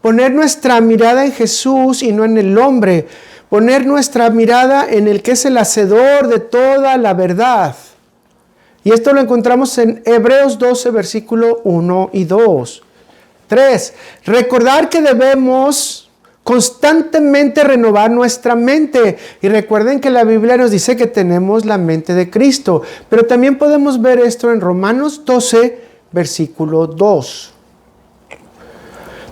Speaker 1: Poner nuestra mirada en Jesús y no en el hombre. Poner nuestra mirada en el que es el hacedor de toda la verdad. Y esto lo encontramos en Hebreos 12, versículo 1 y 2. 3. Recordar que debemos constantemente renovar nuestra mente. Y recuerden que la Biblia nos dice que tenemos la mente de Cristo. Pero también podemos ver esto en Romanos 12, versículo 2.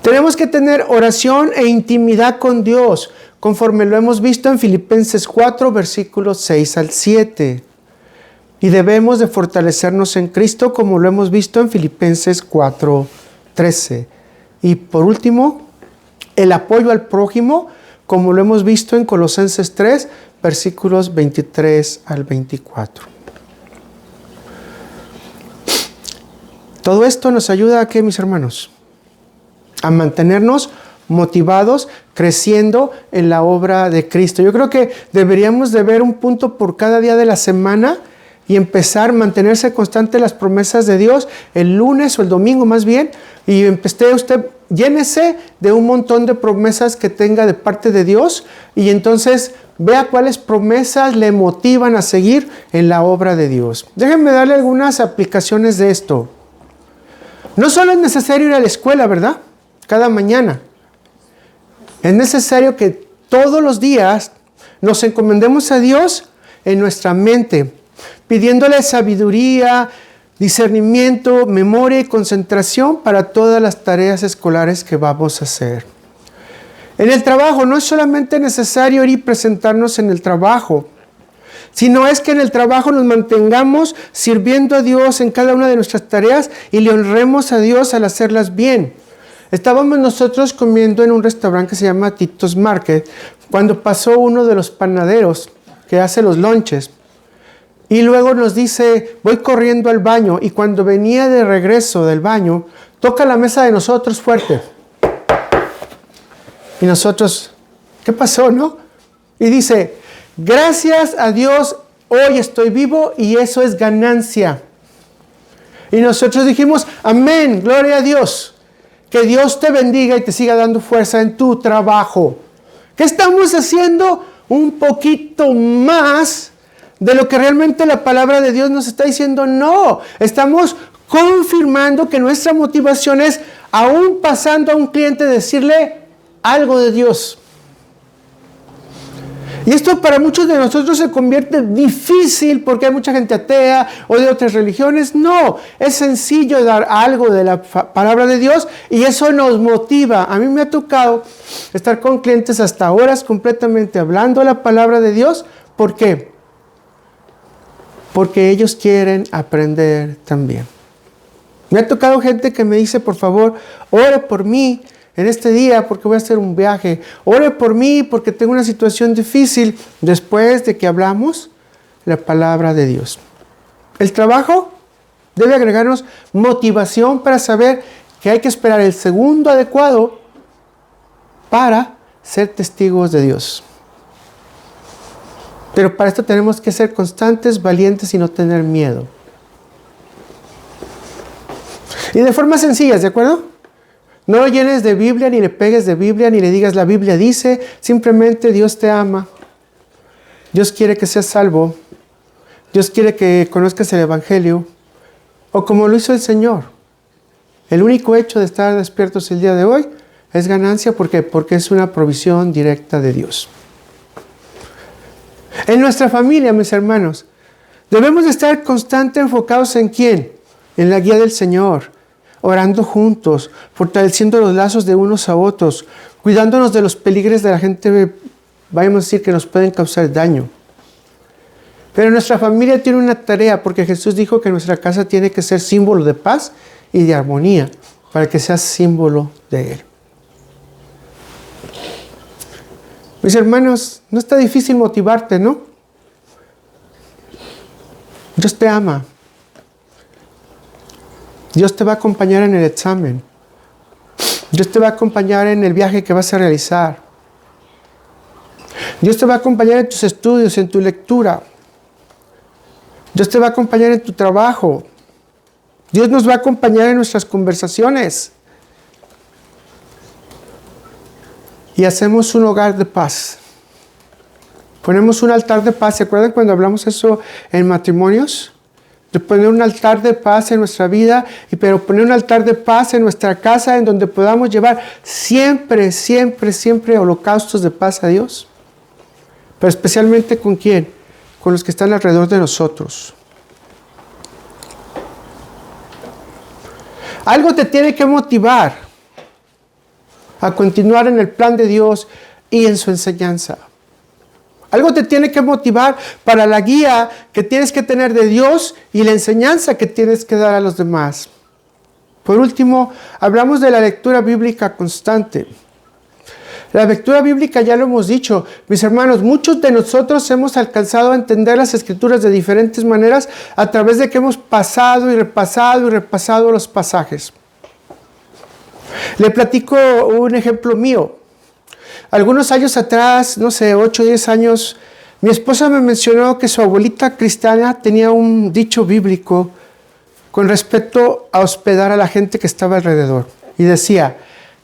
Speaker 1: Tenemos que tener oración e intimidad con Dios, conforme lo hemos visto en Filipenses 4, versículos 6 al 7. Y debemos de fortalecernos en Cristo, como lo hemos visto en Filipenses 4, 13. Y por último, el apoyo al prójimo, como lo hemos visto en Colosenses 3, versículos 23 al 24. Todo esto nos ayuda a ¿qué, mis hermanos? A mantenernos motivados, creciendo en la obra de Cristo. Yo creo que deberíamos de ver un punto por cada día de la semana y empezar a mantenerse constante en las promesas de Dios el lunes o el domingo más bien, y llénese de un montón de promesas que tenga de parte de Dios, y entonces vea cuáles promesas le motivan a seguir en la obra de Dios. Déjenme darle algunas aplicaciones de esto. No solo es necesario ir a la escuela, ¿verdad? Cada mañana. Es necesario que todos los días nos encomendemos a Dios en nuestra mente, pidiéndole sabiduría, discernimiento, memoria y concentración para todas las tareas escolares que vamos a hacer. En el trabajo no es solamente necesario ir y presentarnos en el trabajo, sino es que en el trabajo nos mantengamos sirviendo a Dios en cada una de nuestras tareas y le honremos a Dios al hacerlas bien. Estábamos nosotros comiendo en un restaurante que se llama Tito's Market cuando pasó uno de los panaderos que hace los lonches. Y luego nos dice, voy corriendo al baño, y cuando venía de regreso del baño, toca la mesa de nosotros fuerte. Y nosotros, ¿qué pasó, no? Y dice, gracias a Dios, hoy estoy vivo y eso es ganancia. Y nosotros dijimos, amén, gloria a Dios. Que Dios te bendiga y te siga dando fuerza en tu trabajo. ¿Qué estamos haciendo? Un poquito más de lo que realmente la palabra de Dios nos está diciendo. No, estamos confirmando que nuestra motivación es, aún pasando a un cliente, decirle algo de Dios. Y esto para muchos de nosotros se convierte difícil porque hay mucha gente atea o de otras religiones. No, es sencillo dar algo de la palabra de Dios y eso nos motiva. A mí me ha tocado estar con clientes hasta horas completamente hablando la palabra de Dios. ¿Por qué? Porque ellos quieren aprender también. Me ha tocado gente que me dice, por favor, ore por mí en este día porque voy a hacer un viaje. Ore por mí porque tengo una situación difícil, después de que hablamos la palabra de Dios. El trabajo debe agregarnos motivación para saber que hay que esperar el segundo adecuado para ser testigos de Dios. Pero para esto tenemos que ser constantes, valientes y no tener miedo. Y de forma sencilla, ¿de acuerdo? No lo llenes de Biblia, ni le pegues de Biblia, ni le digas la Biblia dice. Simplemente Dios te ama. Dios quiere que seas salvo. Dios quiere que conozcas el Evangelio, o como lo hizo el Señor. El único hecho de estar despiertos el día de hoy es ganancia. ¿Por qué? Porque es una provisión directa de Dios. En nuestra familia, mis hermanos, debemos de estar constantemente enfocados ¿en quién? En la guía del Señor, orando juntos, fortaleciendo los lazos de unos a otros, cuidándonos de los peligros de la gente, vayamos a decir, que nos pueden causar daño. Pero nuestra familia tiene una tarea, porque Jesús dijo que nuestra casa tiene que ser símbolo de paz y de armonía, para que sea símbolo de Él. Mis hermanos, no está difícil motivarte, ¿no? Dios te ama. Dios te va a acompañar en el examen. Dios te va a acompañar en el viaje que vas a realizar. Dios te va a acompañar en tus estudios, en tu lectura. Dios te va a acompañar en tu trabajo. Dios nos va a acompañar en nuestras conversaciones. Y hacemos un hogar de paz. Ponemos un altar de paz. ¿Se acuerdan cuando hablamos eso en matrimonios? De poner un altar de paz en nuestra vida, pero poner un altar de paz en nuestra casa, en donde podamos llevar siempre, siempre, siempre holocaustos de paz a Dios. Pero especialmente ¿con quién? Con los que están alrededor de nosotros. Algo te tiene que motivar a continuar en el plan de Dios y en su enseñanza. Algo te tiene que motivar para la guía que tienes que tener de Dios y la enseñanza que tienes que dar a los demás. Por último, hablamos de la lectura bíblica constante. La lectura bíblica, ya lo hemos dicho, mis hermanos, muchos de nosotros hemos alcanzado a entender las Escrituras de diferentes maneras a través de que hemos pasado y repasado los pasajes. Le platico un ejemplo mío. Algunos años atrás, 8 o 10 años, mi esposa me mencionó que su abuelita cristiana tenía un dicho bíblico con respecto a hospedar a la gente que estaba alrededor. Y decía: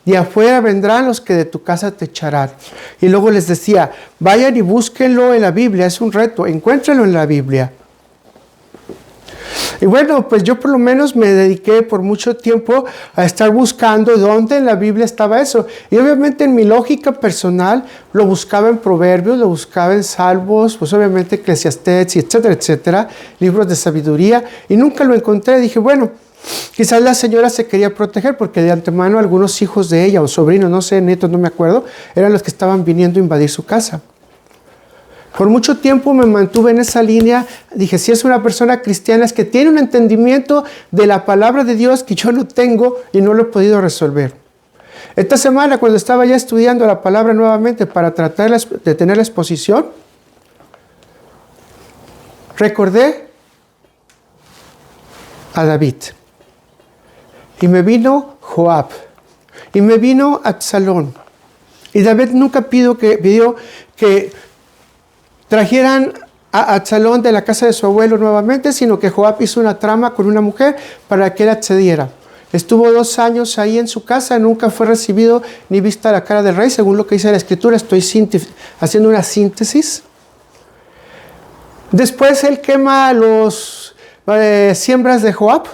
Speaker 1: de afuera vendrán los que de tu casa te echarán. Y luego les decía: vayan y búsquenlo en la Biblia, es un reto, encuéntrenlo en la Biblia. Y bueno, pues yo por lo menos me dediqué por mucho tiempo a estar buscando dónde en la Biblia estaba eso. Y obviamente en mi lógica personal lo buscaba en Proverbios, lo buscaba en Salmos, pues obviamente Eclesiastés, etcétera, etcétera, libros de sabiduría, y nunca lo encontré. Dije, bueno, quizás la señora se quería proteger porque de antemano algunos hijos de ella o sobrinos, no sé, nietos, no me acuerdo, eran los que estaban viniendo a invadir su casa. Por mucho tiempo me mantuve en esa línea. Dije, si es una persona cristiana es que tiene un entendimiento de la palabra de Dios que yo no tengo y no lo he podido resolver. Esta semana, cuando estaba ya estudiando la palabra nuevamente para tratar de tener la exposición, recordé a David. Y me vino Joab. Y me vino Absalón. Y David nunca pidió que trajeran a Absalón de la casa de su abuelo nuevamente, sino que Joab hizo una trama con una mujer para que él accediera. Estuvo 2 años ahí en su casa, nunca fue recibido ni vista la cara del rey, según lo que dice la Escritura. Estoy haciendo una síntesis. Después él quema los siembras de Joab,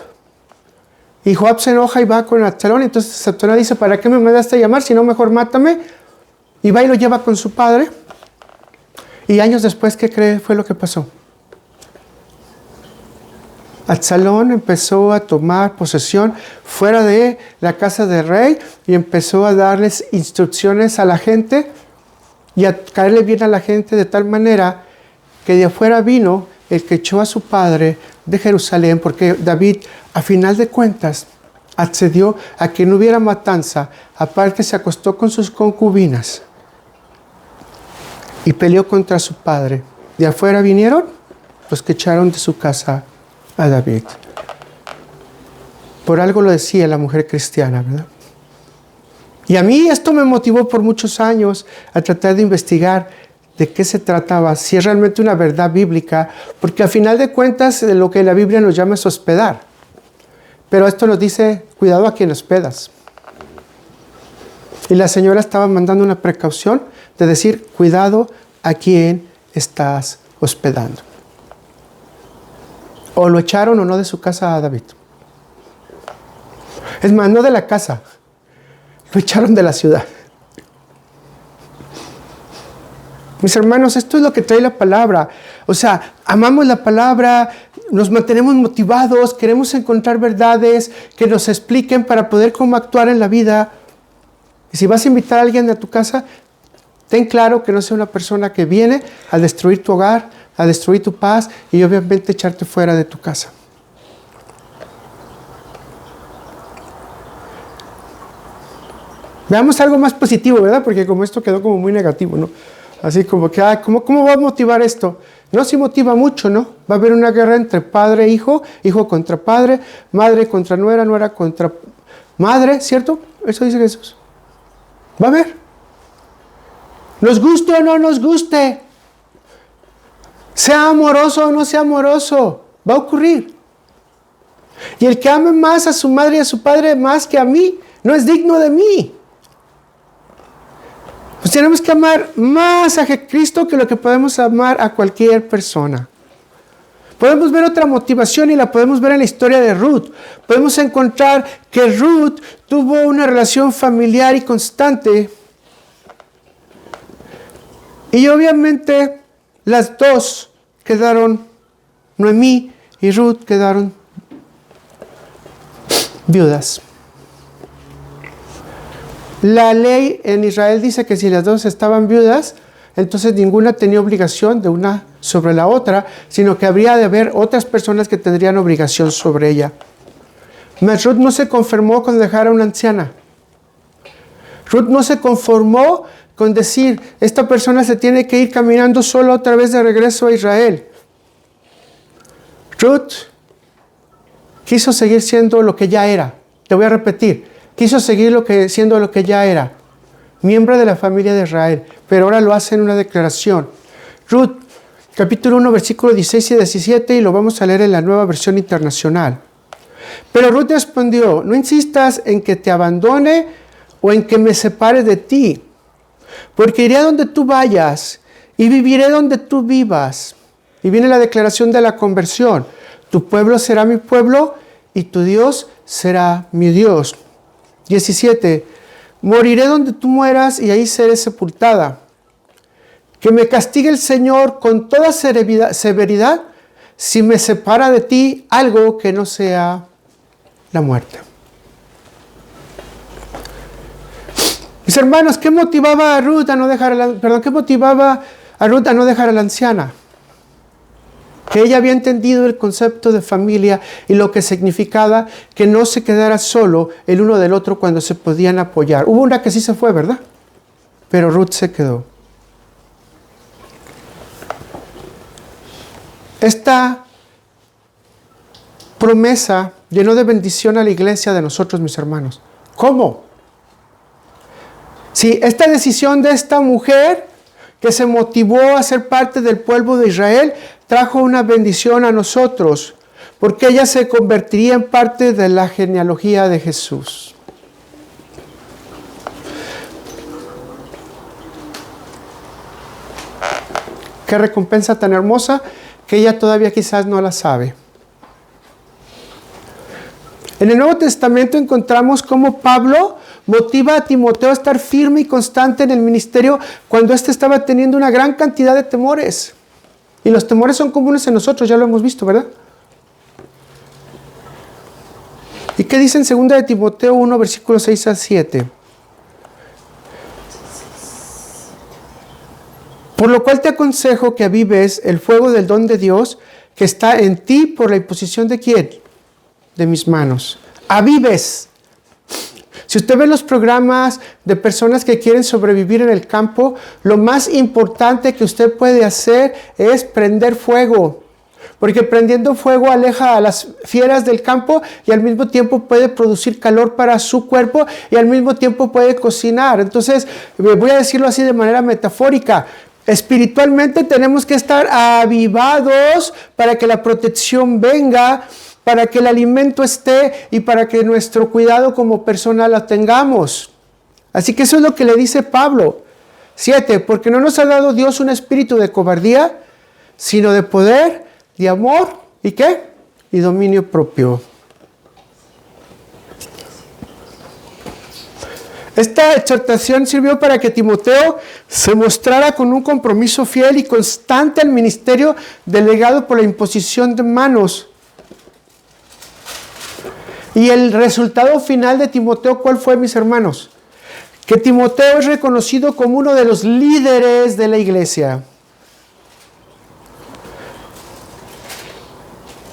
Speaker 1: y Joab se enoja y va con Absalón. Entonces Absalón dice: ¿para qué me mandaste a llamar? Si no, mejor mátame. Y va y lo lleva con su padre. Y años después, ¿qué cree fue lo que pasó? Absalón empezó a tomar posesión fuera de la casa del rey y empezó a darles instrucciones a la gente y a caerle bien a la gente, de tal manera que de afuera vino el que echó a su padre de Jerusalén, porque David, a final de cuentas, accedió a que no hubiera matanza. Aparte, se acostó con sus concubinas y peleó contra su padre. De afuera vinieron los que echaron de su casa a David. Por algo lo decía la mujer cristiana, ¿verdad? Y a mí esto me motivó por muchos años a tratar de investigar de qué se trataba, si es realmente una verdad bíblica, porque al final de cuentas lo que la Biblia nos llama es hospedar. Pero esto nos dice: cuidado a quien hospedas. Y la señora estaba mandando una precaución de decir: cuidado a quién estás hospedando. O lo echaron o no de su casa a David. Es más, no de la casa. Lo echaron de la ciudad. Mis hermanos, esto es lo que trae la palabra. O sea, amamos la palabra, nos mantenemos motivados, queremos encontrar verdades que nos expliquen para poder cómo actuar en la vida. Y si vas a invitar a alguien a tu casa, ten claro que no sea una persona que viene a destruir tu hogar, a destruir tu paz y obviamente echarte fuera de tu casa. Veamos algo más positivo, ¿verdad? Porque como esto quedó como muy negativo, ¿no? Así como que, ¿cómo va a motivar esto? No, sí motiva mucho, ¿no? Va a haber una guerra entre padre e hijo, hijo contra padre, madre contra nuera, nuera contra madre, ¿cierto? Eso dice Jesús. Va a haber. Nos guste o no nos guste. Sea amoroso o no sea amoroso. Va a ocurrir. Y el que ame más a su madre y a su padre más que a mí, no es digno de mí. Pues tenemos que amar más a Cristo que lo que podemos amar a cualquier persona. Podemos ver otra motivación y la podemos ver en la historia de Ruth. Podemos encontrar que Ruth tuvo una relación familiar y constante. Y obviamente las dos quedaron, Noemí y Ruth quedaron viudas. La ley en Israel dice que si las dos estaban viudas, entonces ninguna tenía obligación de una sobre la otra, sino que habría de haber otras personas que tendrían obligación sobre ella. Mas Ruth no se conformó con dejar a una anciana. Ruth no se conformó con decir, esta persona se tiene que ir caminando sola otra vez de regreso a Israel. Ruth quiso seguir siendo lo que ya era. Te voy a repetir. Quiso seguir siendo lo que ya era, miembro de la familia de Israel, pero ahora lo hace en una declaración. Ruth, capítulo 1, versículo 16 y 17, y lo vamos a leer en la Nueva Versión Internacional. Pero Ruth respondió, no insistas en que te abandone o en que me separe de ti, porque iré a donde tú vayas y viviré donde tú vivas. Y viene la declaración de la conversión. Tu pueblo será mi pueblo y tu Dios será mi Dios. 17. Moriré donde tú mueras y ahí seré sepultada. Que me castigue el Señor con toda severidad si me separa de ti algo que no sea la muerte. Mis hermanos, ¿qué motivaba a Ruth a no dejar ¿qué motivaba a Ruth a no dejar a la anciana? Que ella había entendido el concepto de familia y lo que significaba que no se quedara solo el uno del otro cuando se podían apoyar. Hubo una que sí se fue, ¿verdad? Pero Ruth se quedó. Esta promesa llenó de bendición a la iglesia de nosotros, mis hermanos. ¿Cómo? Si esta decisión de esta mujer que se motivó a ser parte del pueblo de Israel, trajo una bendición a nosotros, porque ella se convertiría en parte de la genealogía de Jesús. Qué recompensa tan hermosa que ella todavía quizás no la sabe. En el Nuevo Testamento encontramos cómo Pablo motiva a Timoteo a estar firme y constante en el ministerio cuando éste estaba teniendo una gran cantidad de temores. Y los temores son comunes en nosotros, ya lo hemos visto, ¿verdad? ¿Y qué dice en 2 de Timoteo 1, versículos 6 a 7? Por lo cual te aconsejo que avives el fuego del don de Dios que está en ti por la imposición ¿de quién? De mis manos. Avives. Si usted ve los programas de personas que quieren sobrevivir en el campo, lo más importante que usted puede hacer es prender fuego. Porque prendiendo fuego aleja a las fieras del campo y al mismo tiempo puede producir calor para su cuerpo y al mismo tiempo puede cocinar. Entonces, voy a decirlo así de manera metafórica. Espiritualmente tenemos que estar avivados para que la protección venga, para que el alimento esté y para que nuestro cuidado como persona la tengamos. Así que eso es lo que le dice Pablo. 7. Porque no nos ha dado Dios un espíritu de cobardía, sino de poder, de amor, ¿y qué? y dominio propio. Esta exhortación sirvió para que Timoteo se mostrara con un compromiso fiel y constante al ministerio delegado por la imposición de manos. Y el resultado final de Timoteo, ¿cuál fue, mis hermanos? Que Timoteo es reconocido como uno de los líderes de la iglesia.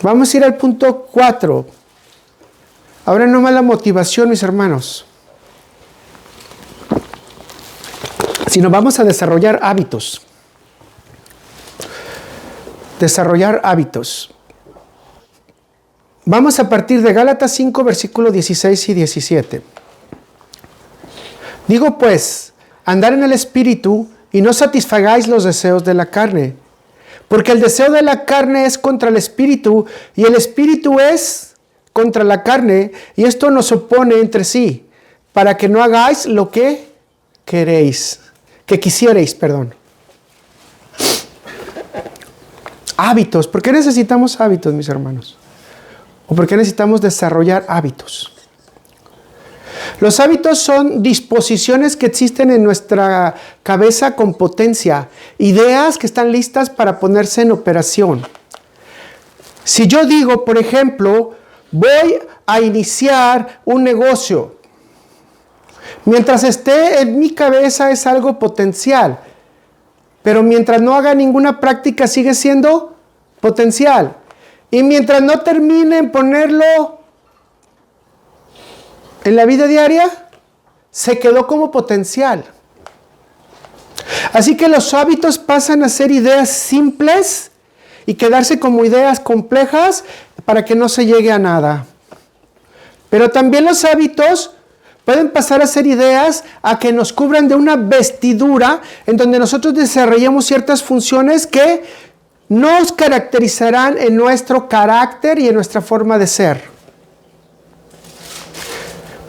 Speaker 1: Vamos a ir al punto 4. Ahora nomás la motivación, mis hermanos. Sino vamos a desarrollar hábitos. Desarrollar hábitos. Vamos a partir de Gálatas 5, versículos 16 y 17. Digo pues, andar en el Espíritu y no satisfagáis los deseos de la carne. Porque el deseo de la carne es contra el Espíritu y el Espíritu es contra la carne y esto nos opone entre sí para que no hagáis lo que quisierais. Hábitos. ¿Por qué necesitamos hábitos, mis hermanos? ¿O por qué necesitamos desarrollar hábitos? Los hábitos son disposiciones que existen en nuestra cabeza con potencia, ideas que están listas para ponerse en operación. Si yo digo, por ejemplo, voy a iniciar un negocio, mientras esté en mi cabeza es algo potencial, pero mientras no haga ninguna práctica sigue siendo potencial. Y mientras no termine en ponerlo en la vida diaria, se quedó como potencial. Así que los hábitos pasan a ser ideas simples y quedarse como ideas complejas para que no se llegue a nada. Pero también los hábitos pueden pasar a ser ideas a que nos cubran de una vestidura en donde nosotros desarrollemos ciertas funciones que nos caracterizarán en nuestro carácter y en nuestra forma de ser.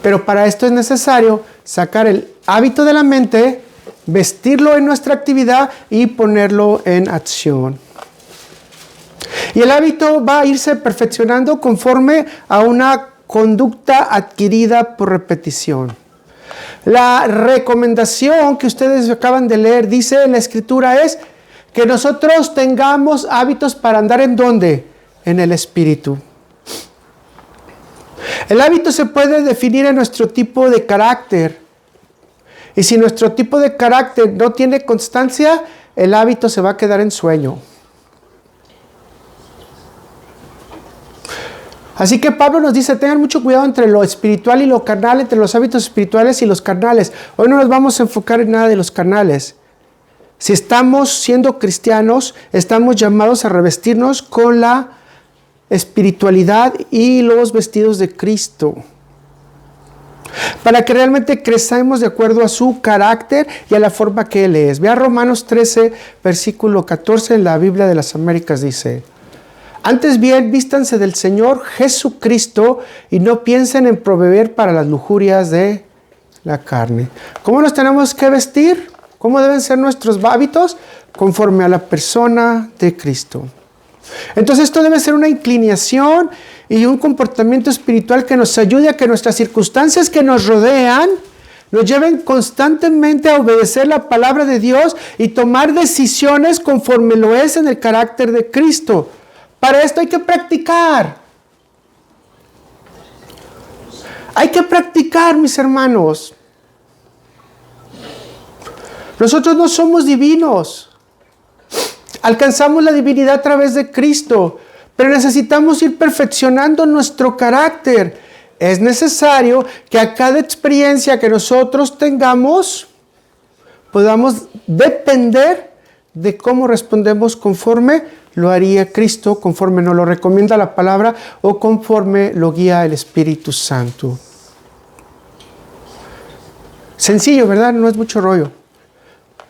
Speaker 1: Pero para esto es necesario sacar el hábito de la mente, vestirlo en nuestra actividad y ponerlo en acción. Y el hábito va a irse perfeccionando conforme a una conducta adquirida por repetición. La recomendación que ustedes acaban de leer, dice en la Escritura, es que nosotros tengamos hábitos para andar ¿en dónde? En el Espíritu. El hábito se puede definir en nuestro tipo de carácter. Y si nuestro tipo de carácter no tiene constancia, el hábito se va a quedar en sueño. Así que Pablo nos dice, tengan mucho cuidado entre lo espiritual y lo carnal, entre los hábitos espirituales y los carnales. Hoy no nos vamos a enfocar en nada de los carnales. Si estamos siendo cristianos, estamos llamados a revestirnos con la espiritualidad y los vestidos de Cristo, para que realmente crezcamos de acuerdo a su carácter y a la forma que Él es. Vea Romanos 13, versículo 14 en la Biblia de las Américas, dice: antes bien, vístanse del Señor Jesucristo y no piensen en proveer para las lujurias de la carne. ¿Cómo nos tenemos que vestir? ¿Cómo deben ser nuestros hábitos? Conforme a la persona de Cristo. Entonces esto debe ser una inclinación y un comportamiento espiritual que nos ayude a que nuestras circunstancias que nos rodean nos lleven constantemente a obedecer la palabra de Dios y tomar decisiones conforme lo es en el carácter de Cristo. Para esto hay que practicar. Hay que practicar, mis hermanos. Nosotros no somos divinos. Alcanzamos la divinidad a través de Cristo, pero necesitamos ir perfeccionando nuestro carácter. Es necesario que a cada experiencia que nosotros tengamos, podamos depender de cómo respondemos conforme lo haría Cristo, conforme nos lo recomienda la palabra o conforme lo guía el Espíritu Santo. Sencillo, ¿verdad? No es mucho rollo.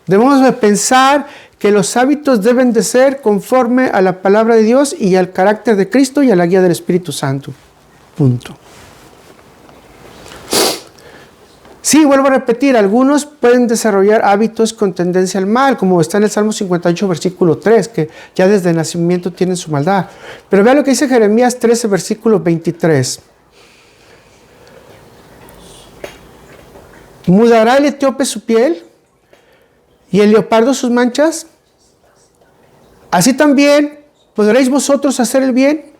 Speaker 1: Debemos de pensar que los hábitos deben de ser conforme a la palabra de Dios y al carácter de Cristo y a la guía del Espíritu Santo. Punto. Sí, vuelvo a repetir, algunos pueden desarrollar hábitos con tendencia al mal, como está en el Salmo 58, versículo 3, que ya desde el nacimiento tienen su maldad. Pero vea lo que dice Jeremías 13, versículo 23. ¿Mudará el etíope su piel y el leopardo sus manchas? Así también podréis vosotros hacer el bien,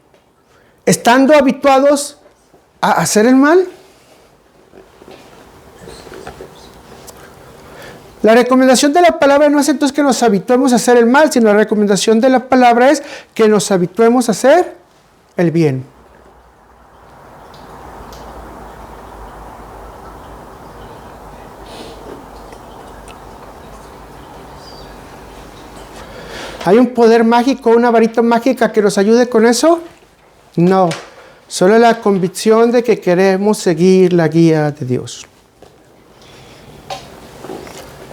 Speaker 1: estando habituados a hacer el mal. La recomendación de la palabra no es entonces que nos habituemos a hacer el mal, sino la recomendación de la palabra es que nos habituemos a hacer el bien. ¿Hay un poder mágico, una varita mágica que nos ayude con eso? No, solo la convicción de que queremos seguir la guía de Dios.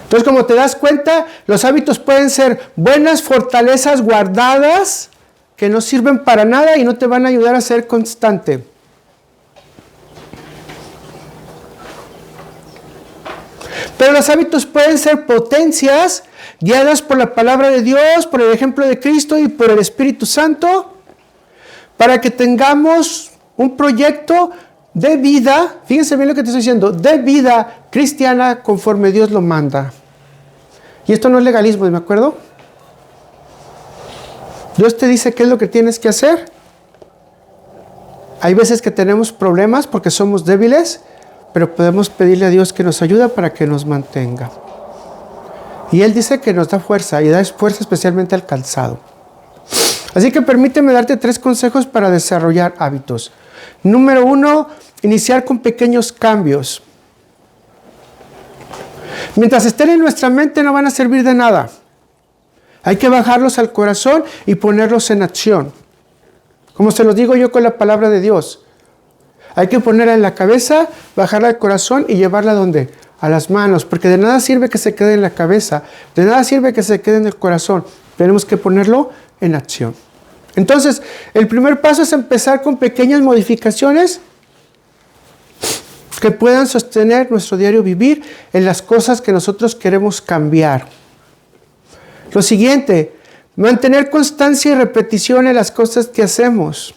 Speaker 1: Entonces, como te das cuenta, los hábitos pueden ser buenas fortalezas guardadas que no sirven para nada y no te van a ayudar a ser constante. Pero los hábitos pueden ser potencias guiadas por la palabra de Dios, por el ejemplo de Cristo y por el Espíritu Santo, para que tengamos un proyecto de vida, fíjense bien lo que te estoy diciendo, de vida cristiana conforme Dios lo manda. Y esto no es legalismo, ¿me acuerdo? Dios te dice qué es lo que tienes que hacer. Hay veces que tenemos problemas porque somos débiles, pero podemos pedirle a Dios que nos ayude para que nos mantenga. Y Él dice que nos da fuerza, y da fuerza especialmente al cansado. Así que permíteme darte 3 consejos para desarrollar hábitos. Número 1, iniciar con pequeños cambios. Mientras estén en nuestra mente no van a servir de nada. Hay que bajarlos al corazón y ponerlos en acción. Como se los digo yo con la palabra de Dios. Hay que ponerla en la cabeza, bajarla al corazón y llevarla ¿a dónde? A las manos. Porque de nada sirve que se quede en la cabeza. De nada sirve que se quede en el corazón. Tenemos que ponerlo en acción. Entonces, el primer paso es empezar con pequeñas modificaciones que puedan sostener nuestro diario vivir en las cosas que nosotros queremos cambiar. Lo siguiente, mantener constancia y repetición en las cosas que hacemos.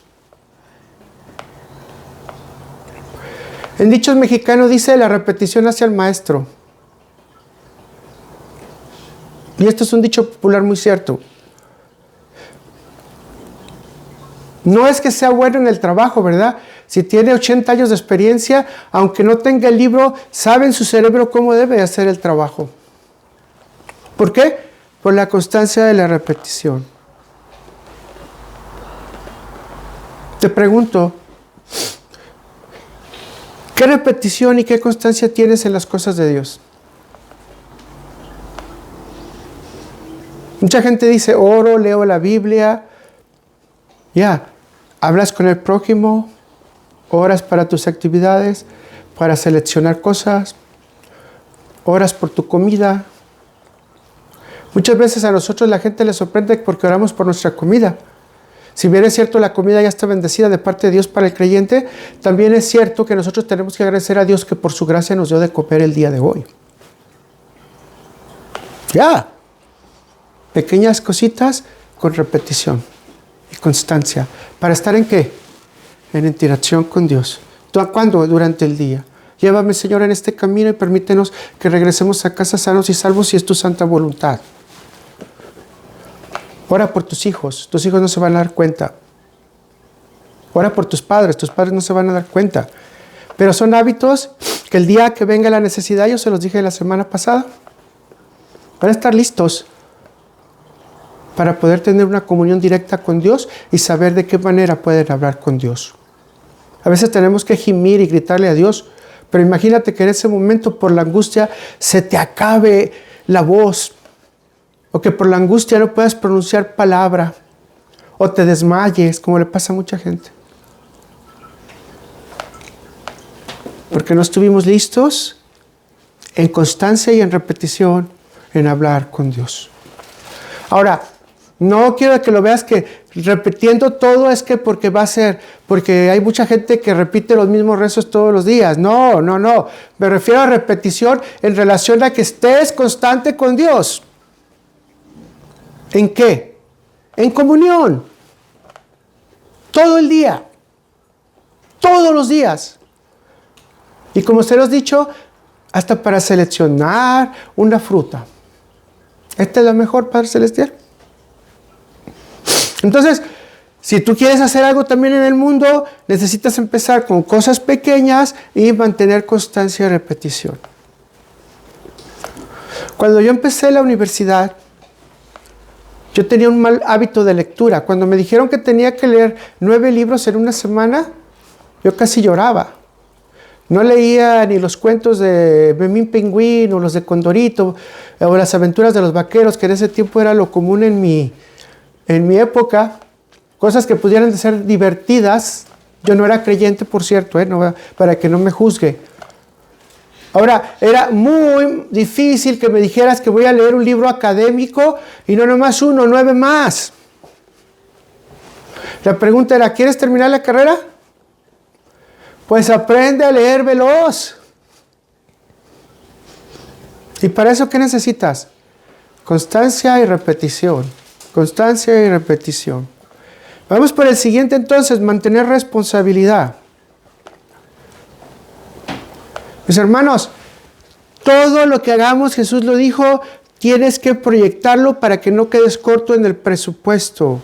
Speaker 1: En dichos mexicanos dice, la repetición hace al maestro. Y esto es un dicho popular muy cierto. No es que sea bueno en el trabajo, ¿verdad? Si tiene 80 años de experiencia, aunque no tenga el libro, sabe en su cerebro cómo debe hacer el trabajo. ¿Por qué? Por la constancia de la repetición. Te pregunto, ¿qué repetición y qué constancia tienes en las cosas de Dios? Mucha gente dice, oro, leo la Biblia. Hablas con el prójimo, oras para tus actividades, para seleccionar cosas, oras por tu comida. Muchas veces a nosotros la gente le sorprende porque oramos por nuestra comida. Si bien es cierto la comida ya está bendecida de parte de Dios para el creyente, también es cierto que nosotros tenemos que agradecer a Dios que por su gracia nos dio de comer el día de hoy. Pequeñas cositas con repetición y constancia. ¿Para estar en qué? En interacción con Dios. ¿Cuándo? Durante el día. Llévame, Señor, en este camino y permítenos que regresemos a casa sanos y salvos si es tu santa voluntad. Ora por tus hijos no se van a dar cuenta. Ora por tus padres no se van a dar cuenta. Pero son hábitos que el día que venga la necesidad, yo se los dije la semana pasada, van a estar listos para poder tener una comunión directa con Dios y saber de qué manera pueden hablar con Dios. A veces tenemos que gimir y gritarle a Dios, pero imagínate que en ese momento por la angustia se te acabe la voz, o que por la angustia no puedas pronunciar palabra, o te desmayes, como le pasa a mucha gente. Porque no estuvimos listos en constancia y en repetición en hablar con Dios. Ahora, No quiero que lo veas que repitiendo todo es que porque va a ser, porque hay mucha gente que repite los mismos rezos todos los días. No. Me refiero a repetición en relación a que estés constante con Dios. ¿En qué? En comunión. Todo el día. Todos los días. Y como se los he dicho, hasta para seleccionar una fruta. Esta es la mejor, Padre Celestial. Entonces, si tú quieres hacer algo también en el mundo, necesitas empezar con cosas pequeñas y mantener constancia y repetición. Cuando yo empecé la universidad, yo tenía un mal hábito de lectura. Cuando me dijeron que tenía que leer 9 libros en una semana, yo casi lloraba. No leía ni los cuentos de Memín Pingüín o los de Condorito o las aventuras de los vaqueros, que en ese tiempo era lo común en mi época, cosas que pudieran ser divertidas. Yo no era creyente, por cierto, para que no me juzgue. Ahora, era muy difícil que me dijeras que voy a leer un libro académico y no nomás 1, 9 más. La pregunta era, ¿quieres terminar la carrera? Pues aprende a leer veloz. ¿Y para eso qué necesitas? Constancia y repetición. Constancia y repetición. Vamos por el siguiente entonces, mantener responsabilidad. Mis hermanos, todo lo que hagamos, Jesús lo dijo, tienes que proyectarlo para que no quedes corto en el presupuesto.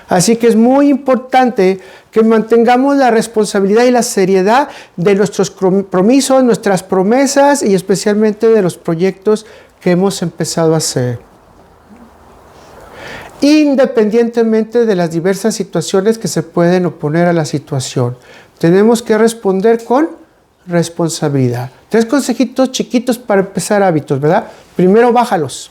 Speaker 1: Así que es muy importante que mantengamos la responsabilidad y la seriedad de nuestros compromisos, nuestras promesas y especialmente de los proyectos que hemos empezado a hacer. Independientemente de las diversas situaciones que se pueden oponer a la situación, tenemos que responder con responsabilidad. 3 consejitos chiquitos para empezar hábitos, ¿verdad? Primero, bájalos.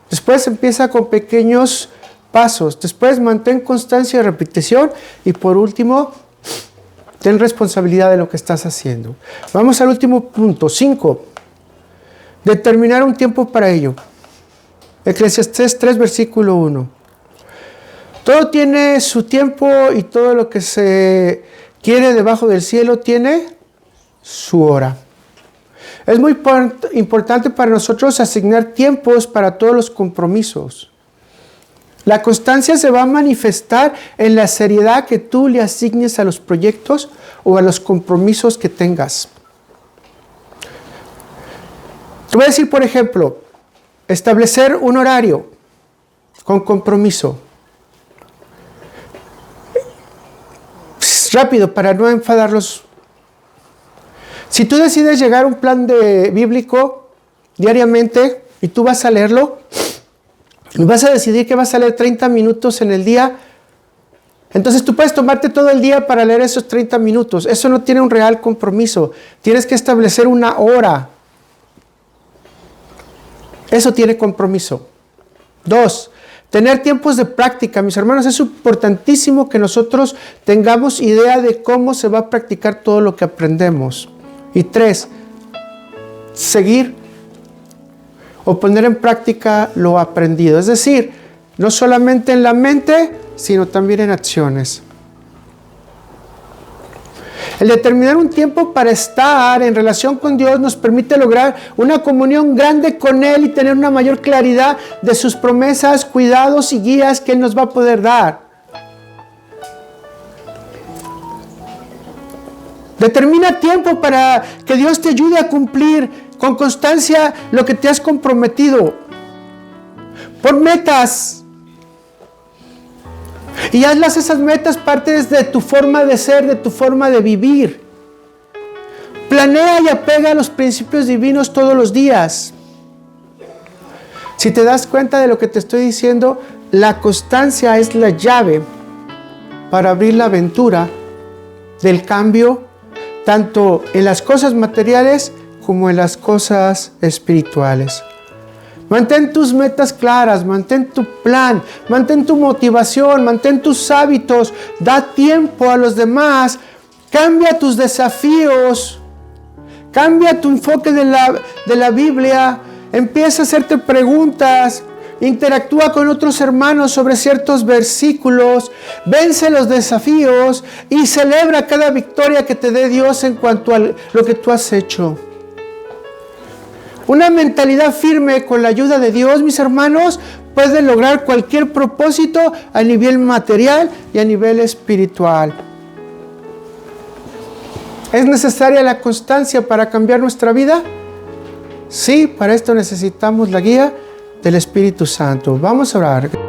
Speaker 1: Después empieza con pequeños pasos. Después, mantén constancia y repetición. Y por último, ten responsabilidad de lo que estás haciendo. Vamos al último punto, 5. Determinar un tiempo para ello. Eclesiastés 3, versículo 1. Todo tiene su tiempo y todo lo que se quiere debajo del cielo tiene su hora. Es muy importante para nosotros asignar tiempos para todos los compromisos. La constancia se va a manifestar en la seriedad que tú le asignes a los proyectos o a los compromisos que tengas. Te voy a decir, por ejemplo, establecer un horario con compromiso. Rápido, para no enfadarlos. Si tú decides llegar a un plan bíblico diariamente y tú vas a leerlo, y vas a decidir que vas a leer 30 minutos en el día, entonces tú puedes tomarte todo el día para leer esos 30 minutos. Eso no tiene un real compromiso. Tienes que establecer una hora. Eso tiene compromiso. 2, tener tiempos de práctica. Mis hermanos, es importantísimo que nosotros tengamos idea de cómo se va a practicar todo lo que aprendemos. Y 3, seguir o poner en práctica lo aprendido. Es decir, no solamente en la mente, sino también en acciones. El determinar un tiempo para estar en relación con Dios nos permite lograr una comunión grande con Él y tener una mayor claridad de sus promesas, cuidados y guías que Él nos va a poder dar. Determina tiempo para que Dios te ayude a cumplir con constancia lo que te has comprometido. Pon metas. Y hazlas esas metas partes de tu forma de ser, de tu forma de vivir. Planea y apega a los principios divinos todos los días. Si te das cuenta de lo que te estoy diciendo, la constancia es la llave para abrir la aventura del cambio, tanto en las cosas materiales como en las cosas espirituales. Mantén tus metas claras, mantén tu plan, mantén tu motivación, mantén tus hábitos, da tiempo a los demás, cambia tus desafíos, cambia tu enfoque de la Biblia, empieza a hacerte preguntas, Interactúa con otros hermanos sobre ciertos versículos, vence los desafíos y celebra cada victoria que te dé Dios en cuanto a lo que tú has hecho. Una mentalidad firme con la ayuda de Dios, mis hermanos, puede lograr cualquier propósito a nivel material y a nivel espiritual. ¿Es necesaria la constancia para cambiar nuestra vida? Sí, para esto necesitamos la guía del Espíritu Santo. Vamos a orar.